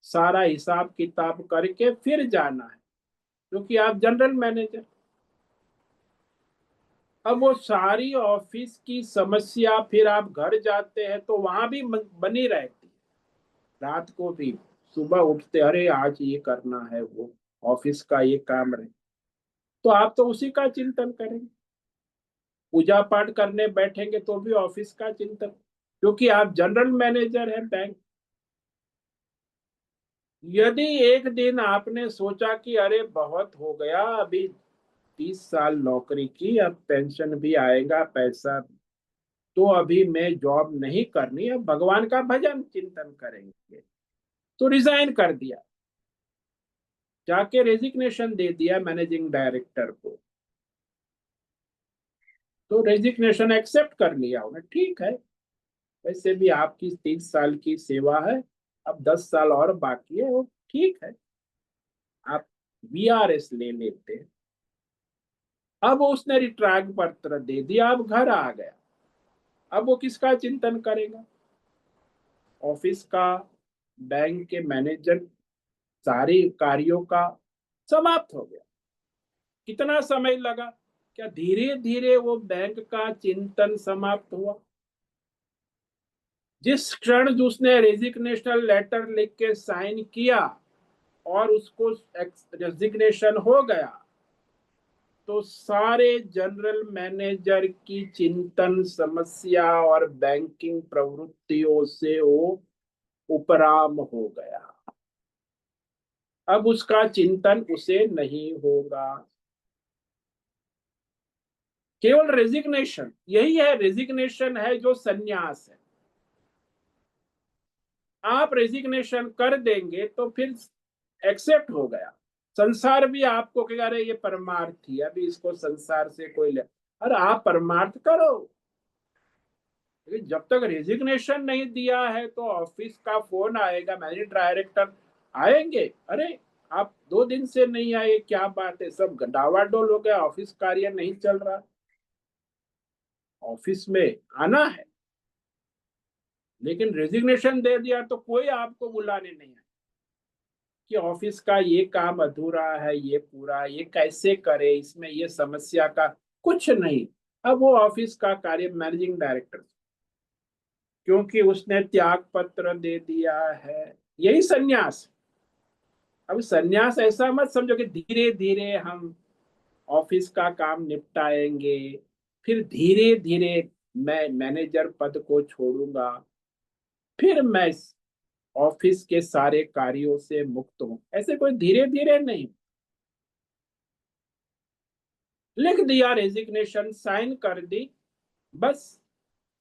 सारा हिसाब किताब करके फिर जाना है, क्योंकि आप जनरल मैनेजर। अब वो सारी ऑफिस की समस्या फिर आप घर जाते हैं तो वहां भी बनी रहती है, रात को भी सुबह उठते अरे आज ये करना है, वो ऑफिस का ये काम रहे, तो आप तो उसी का चिंतन करेंगे। पूजा पाठ करने बैठेंगे तो भी ऑफिस का चिंतन, क्योंकि आप जनरल मैनेजर हैं बैंक। यदि एक दिन आपने सोचा कि अरे बहुत हो गया, अभी 30 साल नौकरी की, अब पेंशन भी आएगा, पैसा, तो अभी मैं जॉब नहीं करनी, अब भगवान का भजन चिंतन करेंगे, तो रिजाइन कर दिया, जाके रेजिग्नेशन दे दिया मैनेजिंग डायरेक्टर को, तो रेजिग्नेशन एक्सेप्ट कर लिया उन्हें, ठीक है, वैसे भी आपकी 30 साल की सेवा है, अब 10 साल और बाकी है, वो ठीक है, आप वीआरएस ले लेते हैं। अब उसने रिट्राग पत्र दे दिया, अब घर आ गया, अब वो किसका चिंतन करेगा? ऑफिस का, बैंक के मैनेजर, सारे कार्यों का समाप्त हो गया। कितना समय लगा? क्या धीरे धीरे वो बैंक का चिंतन समाप्त हुआ? जिस क्षण उसने रेजिग्नेशन लेटर लिख के साइन किया और उसको रेजिग्नेशन हो गया, तो सारे जनरल मैनेजर की चिंतन समस्या और बैंकिंग प्रवृत्तियों से वो उपराम हो गया। अब उसका चिंतन उसे नहीं होगा। केवल रेजिग्नेशन, यही है रेजिग्नेशन, है जो सन्यास है। आप रेजिग्नेशन कर देंगे तो फिर एक्सेप्ट हो गया, संसार भी आपको कहेगा अरे ये परमार्थी, अभी इसको संसार से कोई ले, अरे आप परमार्थ करो। लेकिन जब तक रेजिग्नेशन नहीं दिया है तो ऑफिस का फोन आएगा, मैनेजिंग डायरेक्टर आएंगे, अरे आप 2 दिन से नहीं आए, क्या बात है, सब डावाडोल हो गया, ऑफिस कार्य नहीं चल रहा, ऑफिस में आना है। लेकिन रेजिग्नेशन दे दिया तो कोई आपको बुलाने नहीं आए कि ऑफिस का ये काम अधूरा है, ये पूरा, ये कैसे करे, इसमें ये समस्या का कुछ नहीं। अब वो ऑफिस का कार्य मैनेजिंग डायरेक्टर, क्योंकि उसने त्याग पत्र दे दिया है, यही सन्यास। अब सन्यास ऐसा मत समझो कि धीरे धीरे हम ऑफिस का काम निपटाएंगे, फिर धीरे धीरे मैं मैनेजर पद को छोड़ूंगा, फिर मैं ऑफिस के सारे कार्यों से मुक्त हूं, ऐसे कोई धीरे धीरे नहीं। लिख दिया रेजिग्नेशन, साइन कर दी, बस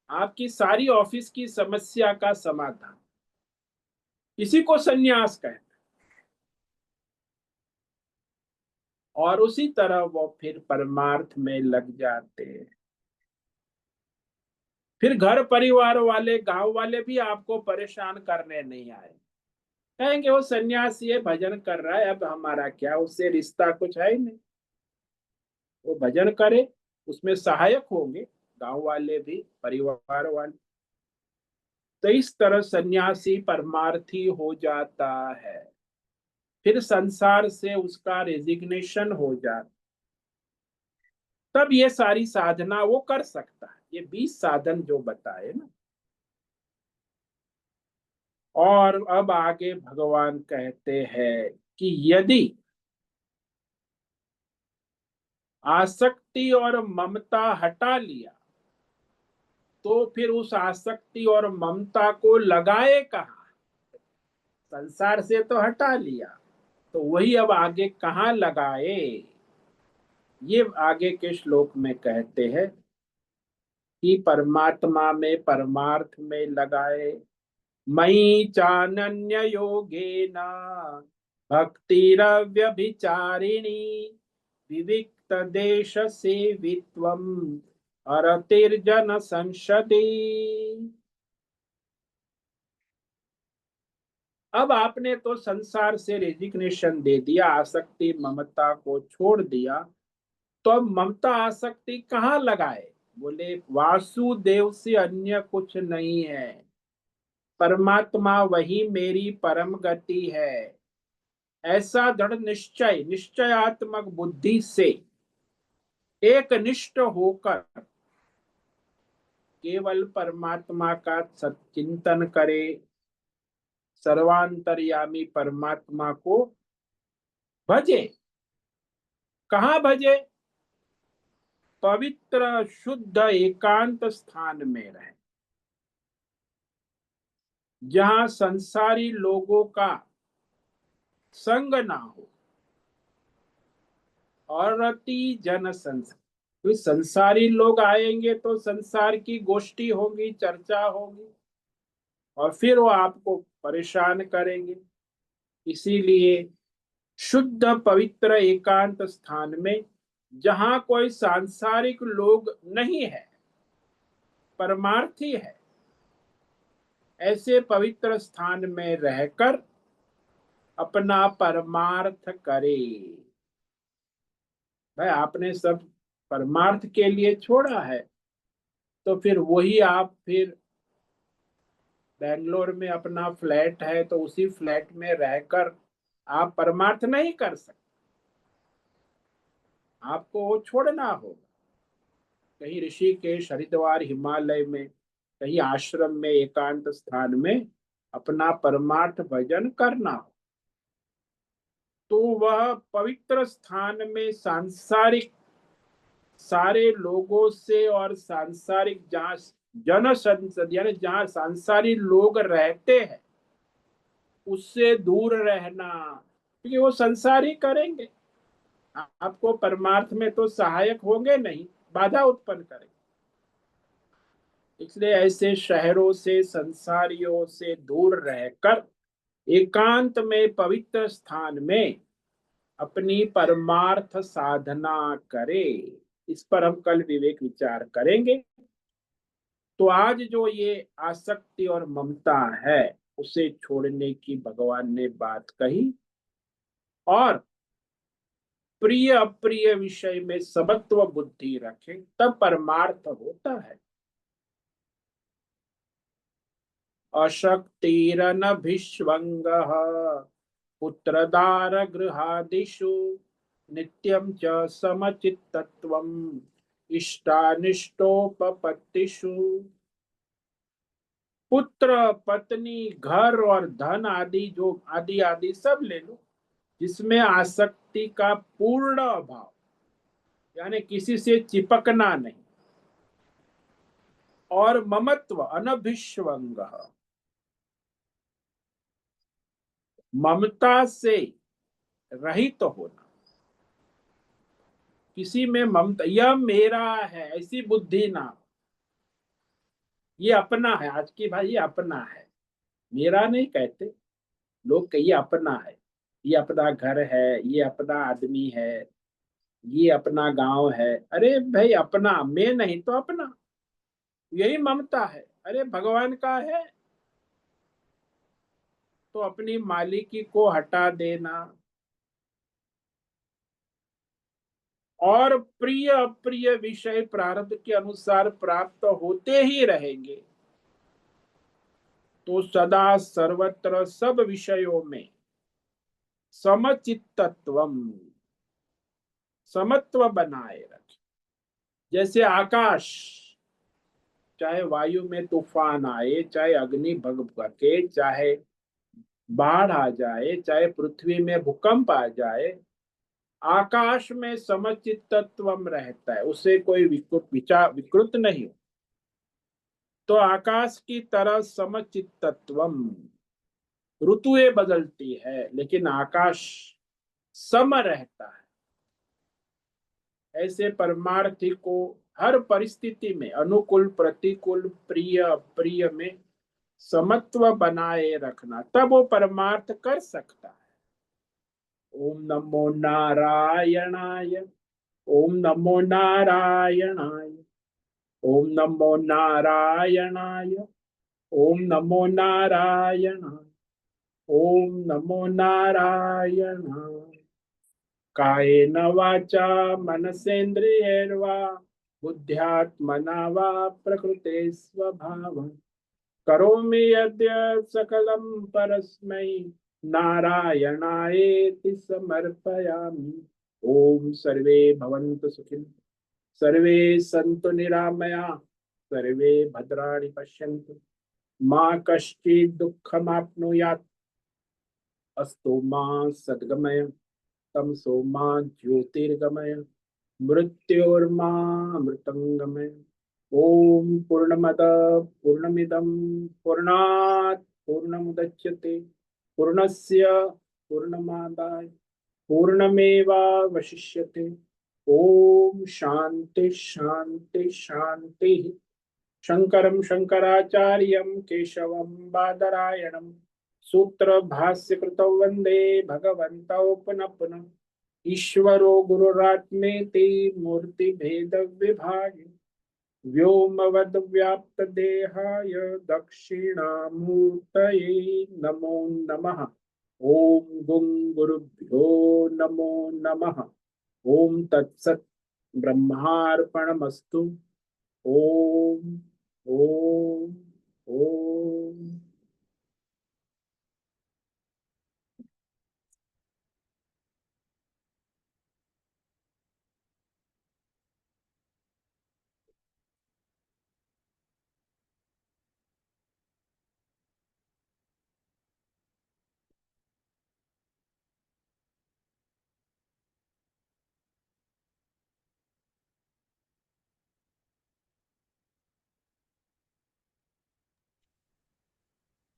आपकी सारी ऑफिस की समस्या का समाधान, इसी को सन्यास कहते हैं। और उसी तरह वो फिर परमार्थ में लग जाते हैं। फिर घर परिवार वाले, गांव वाले भी आपको परेशान करने नहीं आए, कहेंगे वो सन्यासी है, भजन कर रहा है, अब हमारा क्या, उससे रिश्ता कुछ है ही नहीं, वो भजन करे, उसमें सहायक होंगे गांव वाले भी, परिवार वाले। तो इस तरह सन्यासी परमार्थी हो जाता है, फिर संसार से उसका रेजिग्नेशन हो जाता, तब ये सारी साधना वो कर सकता है, ये 20 साधन जो बताए ना। और अब आगे भगवान कहते हैं कि यदि आसक्ति और ममता हटा लिया तो फिर उस आसक्ति और ममता को लगाए कहाँ? संसार से तो हटा लिया, तो वही अब आगे कहाँ लगाए? ये आगे के श्लोक में कहते हैं कि परमात्मा में, परमार्थ में लगाए, मयि चानन्य योगेन भक्तिरव्यभिचारिणी विविक्त देश सेवित्वम अरतिर्जन संसदि। अब आपने तो संसार से रेजिग्नेशन दे दिया, आसक्ति ममता को छोड़ दिया, तो अब ममता आसक्ति कहाँ लगाए? बोले वासुदेव से अन्य कुछ नहीं है, परमात्मा वही मेरी परम गति है। ऐसा दृढ़ निश्चय, निश्चयात्मक बुद्धि से एक निष्ठ होकर केवल परमात्मा का सच्चिंतन करे, सर्वांतर्यामी परमात्मा को भजे। कहाँ भजे? पवित्र शुद्ध एकांत स्थान में रहे, जहां संसारी लोगों का संग ना हो। और अति जन संसार, तो संसारी लोग आएंगे तो संसार की गोष्ठी होगी, चर्चा होगी, और फिर वो आपको परेशान करेंगे। इसीलिए शुद्ध पवित्र एकांत स्थान में, जहां कोई सांसारिक लोग नहीं है, परमार्थी है, ऐसे पवित्र स्थान में रहकर अपना परमार्थ करे। भाई आपने सब परमार्थ के लिए छोड़ा है, तो फिर वही आप फिर बेंगलोर में अपना फ्लैट है तो उसी फ्लैट में रहकर आप परमार्थ नहीं कर सकते। आपको वो छोड़ना होगा। कहीं ऋषिकेश, हरिद्वार, हिमालय में, कहीं आश्रम में, एकांत स्थान में अपना परमार्थ भजन करना हो। तो वह पवित्र स्थान में सांसारिक सारे लोगों से और सांसारिक जहां जन संसद यानी जहां सांसारिक लोग रहते हैं उससे दूर रहना, क्योंकि वो संसारी करेंगे, आपको परमार्थ में तो सहायक होंगे नहीं, बाधा उत्पन्न करेंगे। इसलिए ऐसे शहरों से, संसारियों से दूर रहकर एकांत में पवित्र स्थान में अपनी परमार्थ साधना करे। इस पर हम कल विवेक विचार करेंगे। तो आज जो ये आसक्ति और ममता है उसे छोड़ने की भगवान ने बात कही, और प्रिय अप्रिय विषय में समत्व बुद्धि रखें, तब परमार्थ होता है। अशक्तिरनभिष्वङ्गः पुत्रदार गृहादिषु नित्यं च समचित्तत्वम् इष्टानिष्टोपपत्तिषु। पुत्र, पत्नी, घर और धन आदि, जो आदि आदि सब ले लो, जिसमें आसक्ति का पूर्ण अभाव, यानी किसी से चिपकना नहीं, और ममत्व अनभिष्वंग, ममता से रहित तो होना। किसी में ममता, यह मेरा है ऐसी बुद्धि ना हो। ये अपना है, आज की भाई ये अपना है, मेरा नहीं कहते लोग, कहिए अपना है, ये अपना घर है, ये अपना आदमी है, ये अपना गांव है। अरे भाई अपना, मैं नहीं तो अपना, यही ममता है। अरे भगवान का है तो अपनी मालिकी को हटा देना, और प्रिय अप्रिय विषय प्रारब्ध के अनुसार प्राप्त होते ही रहेंगे। तो सदा सर्वत्र सब विषयों में समचित्तत्वम, समत्व बनाए रखे। जैसे आकाश, चाहे वायु में तूफान आए, चाहे अग्नि भड़के, चाहे बाढ़ आ जाए, चाहे पृथ्वी में भूकंप आ जाए, आकाश में समचित्तत्वम रहता है, उसे कोई विकृत नहीं हो। तो आकाश की तरह समचित्तत्वम, ऋतुएं बदलती है लेकिन आकाश सम रहता है। ऐसे परमार्थी को हर परिस्थिति में, अनुकूल प्रतिकूल, प्रिय अप्रिय में समत्व बनाए रखना, तब वो परमार्थ कर सकता है। ओम नमो नारायणाय। ओम नमो नारायणाय। ओम नमो नारायणाय। ओम नमो नारायणाय। ओम नमो नारायणाय। कायेन वाचा मनसेन्द्रियैर्वा बुद्ध्यात्मना वा प्रकृते स्वभावम् करोमि यद्य सकलं परस्मै नारायणायेति समर्पयामि। ओम सर्वे भवन्तु सुखिनः, सर्वे सन्तु निरामया, सर्वे भद्राणि पश्यन्तु, मा कश्चित् दुःखमाप्नुयात्। अस्तु मा सद्गमय, तमसो मा ज्योतिर्गमय, मृत्योर्मा मृतंगमय। ओम पूर्णमद पूर्णमिदं पूर्णात् पूर्णमुदच्यते पूर्णस्य पूर्णमादाय पूर्णमेवावशिष्यते। ओम शांति शांति शांति। शंकरं शंकराचार्यं केशवं बादरायणं सूत्र भाष्य कृतौ वंदे भगवन्तौ पुनः पुनः। ईश्वरो गुरुरात्मेति मूर्ति भेद विभागे व्योमवद् देहाय दक्षिणामूर्तये नमो नमः। ओम गुं गुरुभ्यो नमो नमः। ओम तत्सत् ब्रह्मार्पणमस्तु। ओम ओम ओम।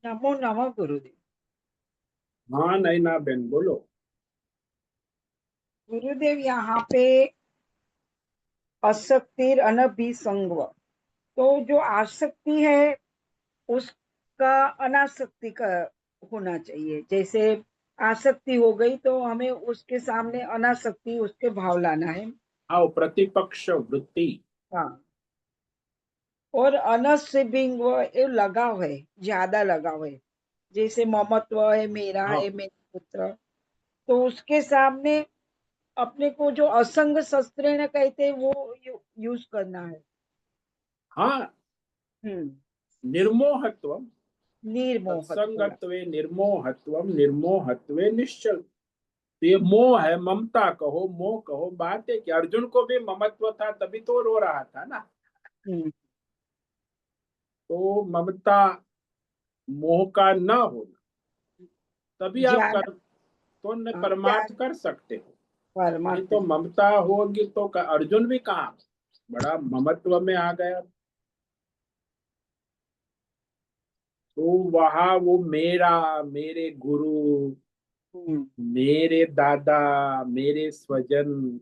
नमो नमः गुरुदेव। हाँ नैना बेन बोलो। गुरुदेव यहाँ पे असक्तिर अनभिसंग, तो जो आसक्ति है उसका अनासक्ति का होना चाहिए। जैसे आसक्ति हो गई तो हमें उसके सामने अनासक्ति उसके भाव लाना है। आओ प्रतिपक्ष वृत्ति। हाँ, और अनसिबिंग ये लगाव है, ज्यादा लगाव है। जैसे ममत्व है, मेरा हाँ है, मेरा पुत्र, तो उसके सामने अपने को जो असंग शस्त्र न कहते हैं वो यूज करना है। हाँ। हम्म। निर्मोहत्व निर्मोहत्व। तत्संगत्वे निर्मोहत्वम निर्मोहत्वे निश्चल। तो ये मोह है, ममता कहो मोह कहो, बात है कि अर्जुन को भी ममत्व था तभी तो रो रहा था ना। हम्म। तो ममता मोह का न होना, तभी आप ज्ञान। कर तो न परमार्थ ज्ञान कर सकते हो। नहीं परमात्मा। तो ममता होगी तो अर्जुन भी कहाँ बड़ा ममत्व में आ गया। तो वहां वो मेरा, मेरे गुरु, हम्म। मेरे दादा, मेरे स्वजन,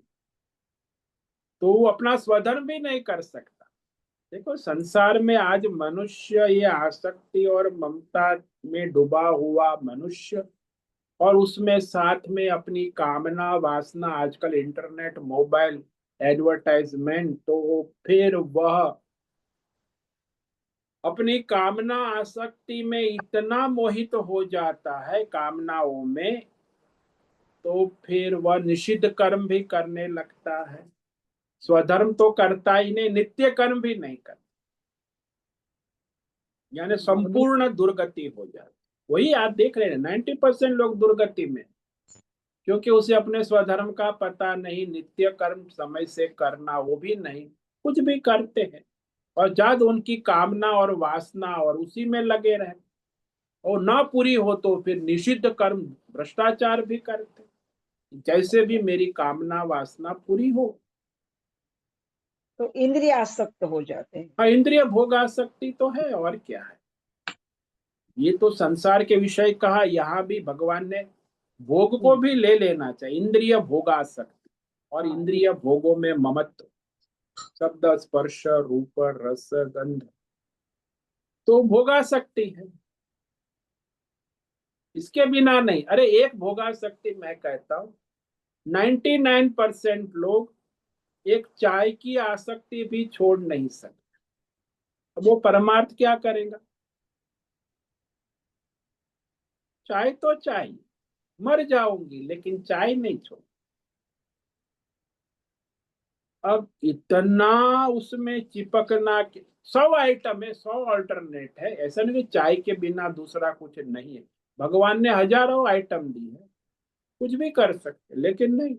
तो वो अपना स्वधर्म भी नहीं कर सकता। देखो संसार में आज मनुष्य ये आसक्ति और ममता में डूबा हुआ मनुष्य, और उसमें साथ में अपनी कामना वासना, आजकल इंटरनेट मोबाइल एडवर्टाइजमेंट, तो फिर वह अपनी कामना आसक्ति में इतना मोहित हो जाता है कामनाओं में, तो फिर वह निषिद्ध कर्म भी करने लगता है। स्वधर्म तो करता ही नहीं, नित्य कर्म भी नहीं करता, यानी गुरु। संपूर्ण दुर्गति हो जाती। वही आप देख रहे हैं 90% लोग दुर्गति में, क्योंकि उसे अपने स्वधर्म का पता नहीं, नित्य कर्म समय से करना वो भी नहीं, कुछ भी करते हैं और जब उनकी कामना और वासना और उसी में लगे रहे, और ना पूरी हो तो फिर निषिद्ध कर्म भ्रष्टाचार भी करते, जैसे भी मेरी कामना वासना पूरी हो। तो इंद्रिय आसक्त हो जाते हैं। हाँ, इंद्रिय भोग आसक्ति तो है, और क्या है। ये तो संसार के विषय कहा, यहाँ भी भगवान ने भोग को हम्म। भी ले लेना चाहिए, इंद्रिय भोगासक्ति। और हाँ। इंद्रिय भोगों में ममत्व, शब्द स्पर्श रूप रस गंध, तो भोगासक्ति है। इसके बिना नहीं। अरे एक भोगा शक्ति, मैं कहता हूँ 99% लोग एक चाय की आसक्ति भी छोड़ नहीं सकते। अब वो परमार्थ क्या करेगा? चाय तो चाय, मर जाऊंगी लेकिन चाय नहीं छोड़। अब इतना उसमें चिपकना 100 आइटम है, 100 अल्टरनेट है, ऐसा नहीं कि चाय के बिना दूसरा कुछ नहीं है। भगवान ने हजारों आइटम दी है, कुछ भी कर सकते, लेकिन नहीं,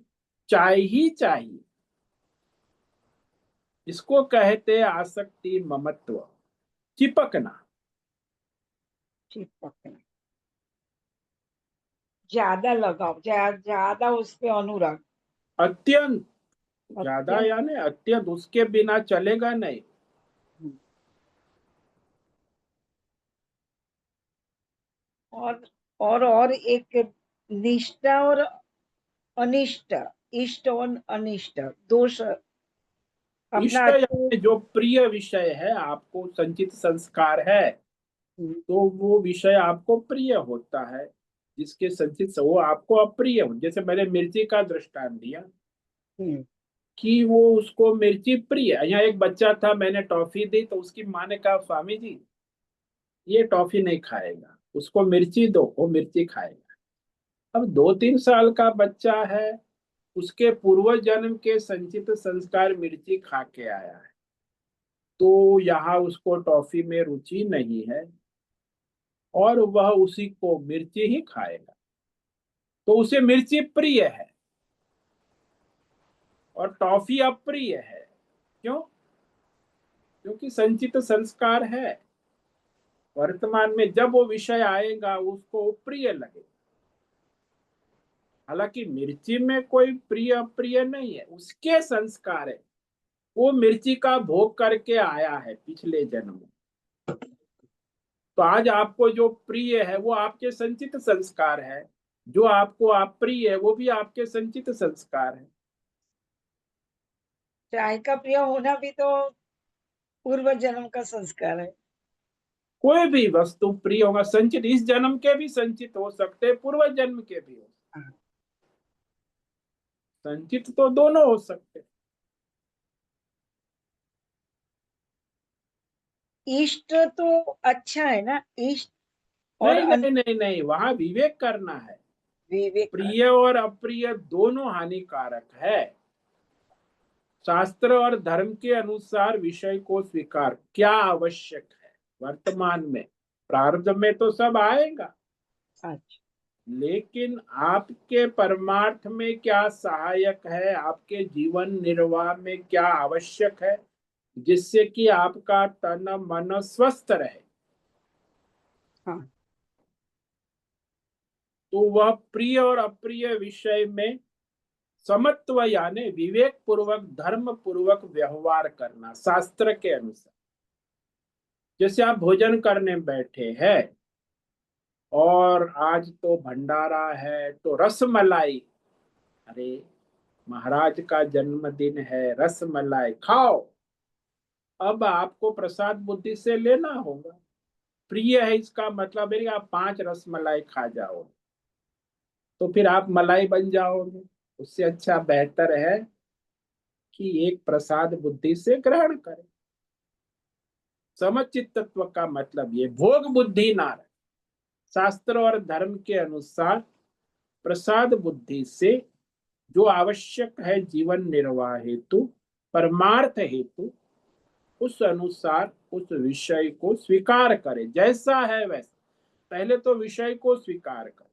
चाय ही चाहिए। इसको कहते हैं आसक्ति, ममत्व, चिपकना। चिपकना, ज्यादा लगाव, ज्यादा उस पे अनुराग। अत्यंत ज्यादा, अत्यंत। यानी अत्यंत, उसके बिना चलेगा नहीं। और और एक निष्ठा और अनिष्ट, इष्ट और अनिष्ट दोष अपना इष्ट अच्छे। यानी जो प्रिय विषय है, आपको संचित संस्कार है, तो वो विषय आपको प्रिय होता है। जिसके संचित से वो आपको अप्रिय हो, जैसे मैंने मिर्ची का दृष्टांत दिया हम्म, कि वो उसको मिर्ची प्रिय है। यहाँ एक बच्चा था, मैंने टॉफी दी तो उसकी माँ ने कहा स्वामी जी ये टॉफी नहीं खाएगा, उसको मिर्ची दो, वो मिर्ची खाएगा। अब 2-3 साल का बच्चा है, उसके पूर्व जन्म के संचित संस्कार मिर्ची खा के आया है, तो यहाँ उसको टॉफी में रुचि नहीं है और वह उसी को मिर्ची ही खाएगा, तो उसे मिर्ची प्रिय है और टॉफी अप्रिय है। क्यों? क्योंकि संचित संस्कार है। वर्तमान में जब वो विषय आएगा उसको प्रिय लगेगा। हालांकि मिर्ची में कोई प्रिय अप्रिय नहीं है, उसके संस्कार है। वो मिर्ची का भोग करके आया है पिछले जन्म में। तो आज आपको जो प्रिय है वो आपके संचित संस्कार है, जो आपको अप्रिय है वो भी आपके संचित संस्कार है। चाय का प्रिय होना भी तो पूर्व जन्म का संस्कार है। कोई भी वस्तु प्रिय होगा, संचित, इस जन्म के भी संचित हो सकते हैं, पूर्व जन्म के भी हो। हाँ। संचित तो दोनों हो सकते हैं। इष्ट तो अच्छा है ना, इष्ट और नहीं नहीं नहीं नहीं, वहां विवेक करना है। विवेक कर। प्रिय और अप्रिय दोनों हानिकारक है। शास्त्र और धर्म के अनुसार विषय को स्वीकार क्या आवश्यक है वर्तमान में। प्रारब्ध में तो सब आएगा, अच्छा। लेकिन आपके परमार्थ में क्या सहायक है, आपके जीवन निर्वाह में क्या आवश्यक है, जिससे कि आपका तन मन स्वस्थ रहे, हाँ। तो वह प्रिय और अप्रिय विषय में समत्व यानी विवेक पूर्वक, धर्म पूर्वक व्यवहार करना शास्त्र के अनुसार। जैसे आप भोजन करने बैठे हैं और आज तो भंडारा है तो रस मलाई, अरे महाराज का जन्मदिन है, रस मलाई खाओ। अब आपको प्रसाद बुद्धि से लेना होगा। प्रिय है इसका मतलब है कि आप 5 रस मलाई खा जाओ, तो फिर आप मलाई बन जाओगे। उससे अच्छा बेहतर है कि एक प्रसाद बुद्धि से ग्रहण करें। समचित्तत्व का मतलब ये भोग बुद्धि ना रहे। शास्त्र और धर्म के अनुसार प्रसाद बुद्धि से जो आवश्यक है जीवन निर्वाह हेतु, परमार्थ हेतु, उस अनुसार उस विषय को स्वीकार करे, जैसा है वैसा। पहले तो विषय को स्वीकार करे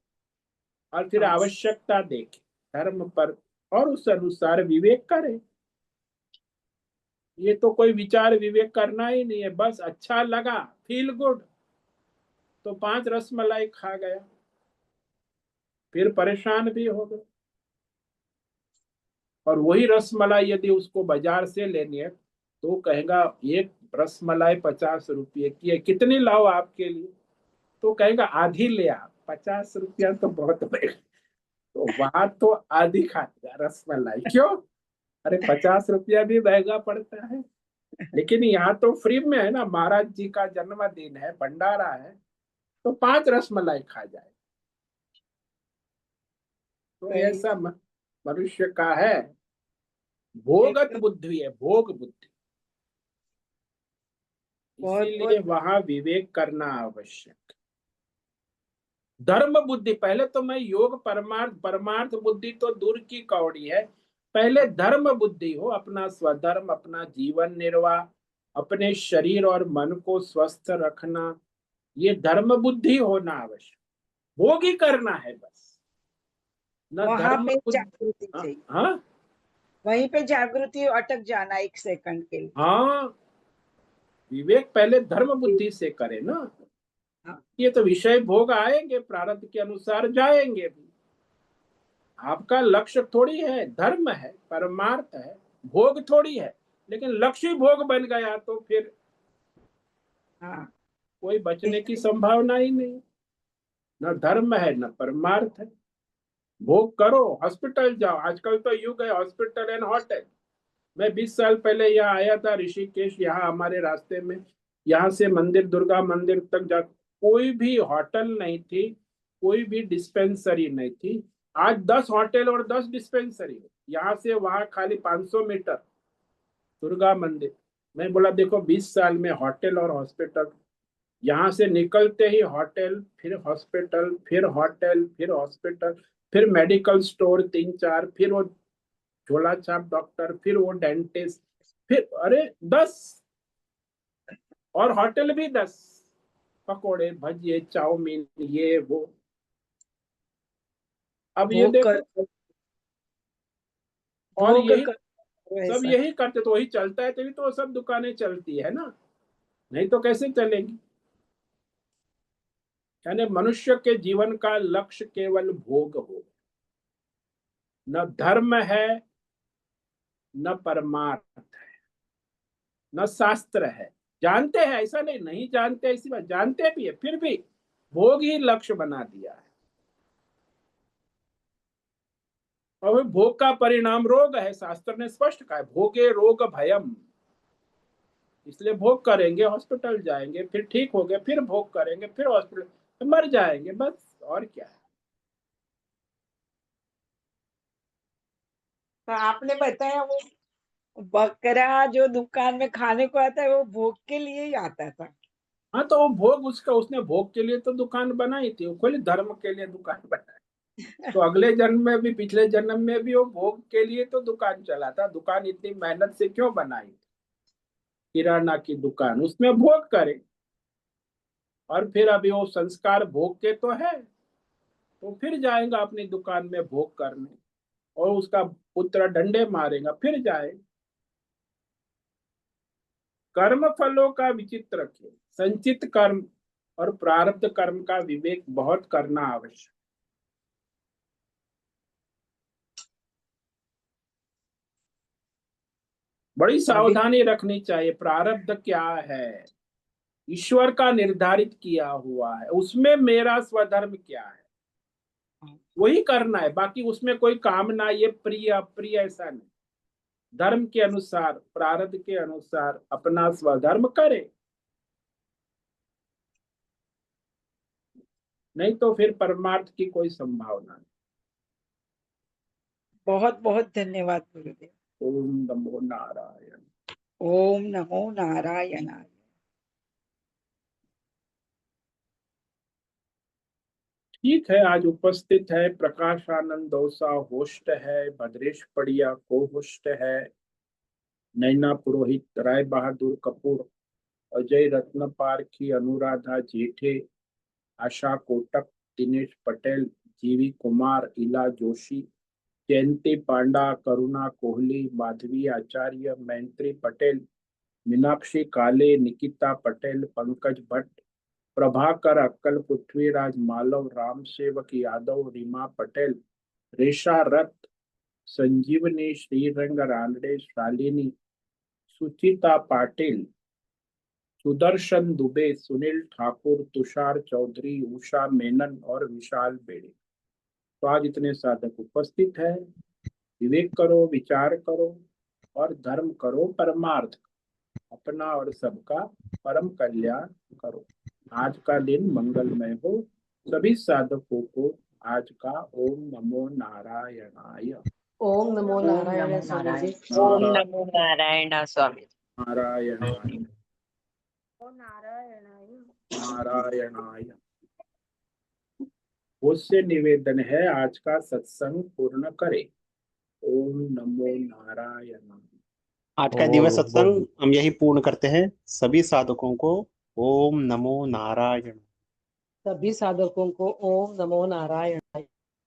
और फिर हाँ। आवश्यकता देखे धर्म पर, और उस अनुसार विवेक करे। ये तो कोई विचार विवेक करना ही नहीं है, बस अच्छा लगा, फील गुड, तो 5 रसमलाई खा गया, फिर परेशान भी हो गए। और वही रसमलाई यदि उसको बाजार से लेनी है तो कहेगा एक रसमलाई 50 रुपये की है, कितनी लाओ आपके लिए? तो कहेगा आधी ले आ, 50 रुपया तो बहुत महंगा। तो वहां तो आधी खाएगा रसमलाई, क्यों? अरे 50 रुपया भी महंगा पड़ता है, लेकिन यहाँ तो फ्री में है ना, महाराज जी का जन्मदिन है, भंडारा है, तो 5 रसमलाई खा जाए। तो सही ऐसा मनुष्य का है, भोगत एकदम बुद्धि है, भोग बुद्धि। बहुत इसीलिए बहुत वहां विवेक करना आवश्यक। धर्म बुद्धि पहले, तो मैं योग परमार्थ, परमार्थ बुद्धि तो दूर की कौड़ी है। पहले धर्म बुद्धि हो, अपना स्वधर्म, अपना जीवन निर्वाह, अपने शरीर और मन को स्वस्थ रखना, ये धर्म बुद्धि होना आवश्यक। भोग ही करना है बस, न वहां धर्म पे बुद्धि। जागृति हाँ चाहिए, हाँ वहीं पे जागृति अटक जाना एक सेकंड के लिए। हाँ, विवेक पहले धर्म बुद्धि से करे ना। हाँ, ये तो विषय भोग आएंगे, प्रारब्ध के अनुसार जाएंगे भी। आपका लक्ष्य थोड़ी है धर्म है, परमार्थ है, भोग थोड़ी है। लेकिन लक्ष्य ही भोग बन गया तो फिर हाँ, कोई बचने की इसलिए संभावना ही नहीं। न धर्म है न परमार्थ है। भोग करो, हॉस्पिटल जाओ, आजकल तो युग है हॉस्पिटल एंड होटल। मैं 20 साल पहले यहाँ आया था ऋषिकेश, यहाँ हमारे रास्ते में, यहाँ से मंदिर, दुर्गा मंदिर तक जा, कोई भी होटल नहीं थी, कोई भी डिस्पेंसरी नहीं थी। आज 10 होटल और 10 डिस्पेंसरी। यहाँ से वहां खाली 500 मीटर दुर्गा मंदिर। मैं बोला देखो 20 साल में होटल और हॉस्पिटल। यहाँ से निकलते ही होटल, फिर हॉस्पिटल, फिर होटल, फिर हॉस्पिटल, फिर मेडिकल स्टोर 3 4, फिर वो झोला छाप डॉक्टर, फिर वो डेंटिस्ट, फिर अरे 10, और होटल भी 10। पकोड़े भजिए चाउमीन ये वो। अब ये भोग कर, देखो, और भोग यही कर सब ऐसा। यही करते तो वही चलता है, तभी तो वो सब दुकानें चलती है ना। नहीं तो कैसे चलेगी। यानी मनुष्य के जीवन का लक्ष्य केवल भोग हो, न धर्म है, न परमार्थ है, न शास्त्र है। जानते हैं, ऐसा नहीं नहीं जानते, ऐसी बात, जानते भी है, फिर भी भोग ही लक्ष्य बना दिया है। और भोग का परिणाम रोग है, शास्त्र ने स्पष्ट कहा है, भोगे रोग भयम। इसलिए भोग करेंगे, हॉस्पिटल जाएंगे, फिर ठीक हो गए, फिर भोग करेंगे, फिर हॉस्पिटल, तो मर जाएंगे बस, और क्या है। तो आपने बताया वो बकरा जो दुकान में खाने को आता है वो भोग के लिए ही आता था। हाँ, तो वो भोग, उसका उसने भोग के लिए तो दुकान बनाई थी, वो खोली धर्म के लिए दुकान बनाई। तो अगले जन्म में भी, पिछले जन्म में भी वो भोग के लिए तो दुकान चला था। दुकान इतनी मेहनत से क्यों बनाई, किराना की दुकान, उसमें भोग करे। और फिर अभी वो संस्कार भोग के तो है, तो फिर जाएगा अपनी दुकान में भोग करने, और उसका पुत्र डंडे मारेगा, फिर जाए। कर्म फलों का विचित्र खेल, संचित कर्म और प्रारब्ध कर्म का विवेक बहुत करना आवश्यक। बड़ी अभी सावधानी रखनी चाहिए। प्रारब्ध क्या है, ईश्वर का निर्धारित किया हुआ है, उसमें मेरा स्वधर्म क्या है, वही करना है। बाकी उसमें कोई कामना, ये प्रिय अप्रिय ऐसा नहीं। धर्म के अनुसार, प्रारब्ध के अनुसार अपना स्वधर्म करे, नहीं तो फिर परमार्थ की कोई संभावना नहीं। बहुत बहुत धन्यवाद गुरुदेव। ओम नमो नारायण। ओम नमो नारायणाय। ठीक है, आज उपस्थित है प्रकाश आनंद दौसा, होस्ट है भद्रेश पड़िया, को होस्ट है नैना पुरोहित, राय बहादुर कपूर, अजय रत्न पारखी, अनुराधा जेठे, आशा कोटक, दिनेश पटेल, जीवी कुमार, इला जोशी, जयंती पांडा, करुणा कोहली, माधवी आचार्य, मैत्री पटेल, मीनाक्षी काले, निकिता पटेल, पंकज भट्ट, प्रभाकर अक्कल, पृथ्वीराज मालव, राम सेवक यादव, रीमा पटेल, रेशा रथ, संजीवनी, श्रीरंग रानडे, शालिनी, सुचिता पाटिल, सुदर्शन दुबे, सुनील ठाकुर, तुषार चौधरी, उषा मेनन और विशाल बेड़े। तो आज इतने साधक उपस्थित हैं। विवेक करो, विचार करो, और धर्म करो, परमार्थ, अपना और सबका परम कल्याण करो। आज का दिन मंगलमय हो, सभी साधकों को आज का ओम नमो नारायणाय। ओम नमो ओम नारायण नमो स्वामी नारायण। जी। ओम नमो नारायण स्वामी। नारायणाय नारायणाय। उससे निवेदन है आज का सत्संग पूर्ण करे। ओम नमो नारायणाय। आज का दिवस सत्संग हम यही पूर्ण करते हैं सभी साधकों को ओम नमो नारायण। सभी साधकों को ओम नमो नारायण।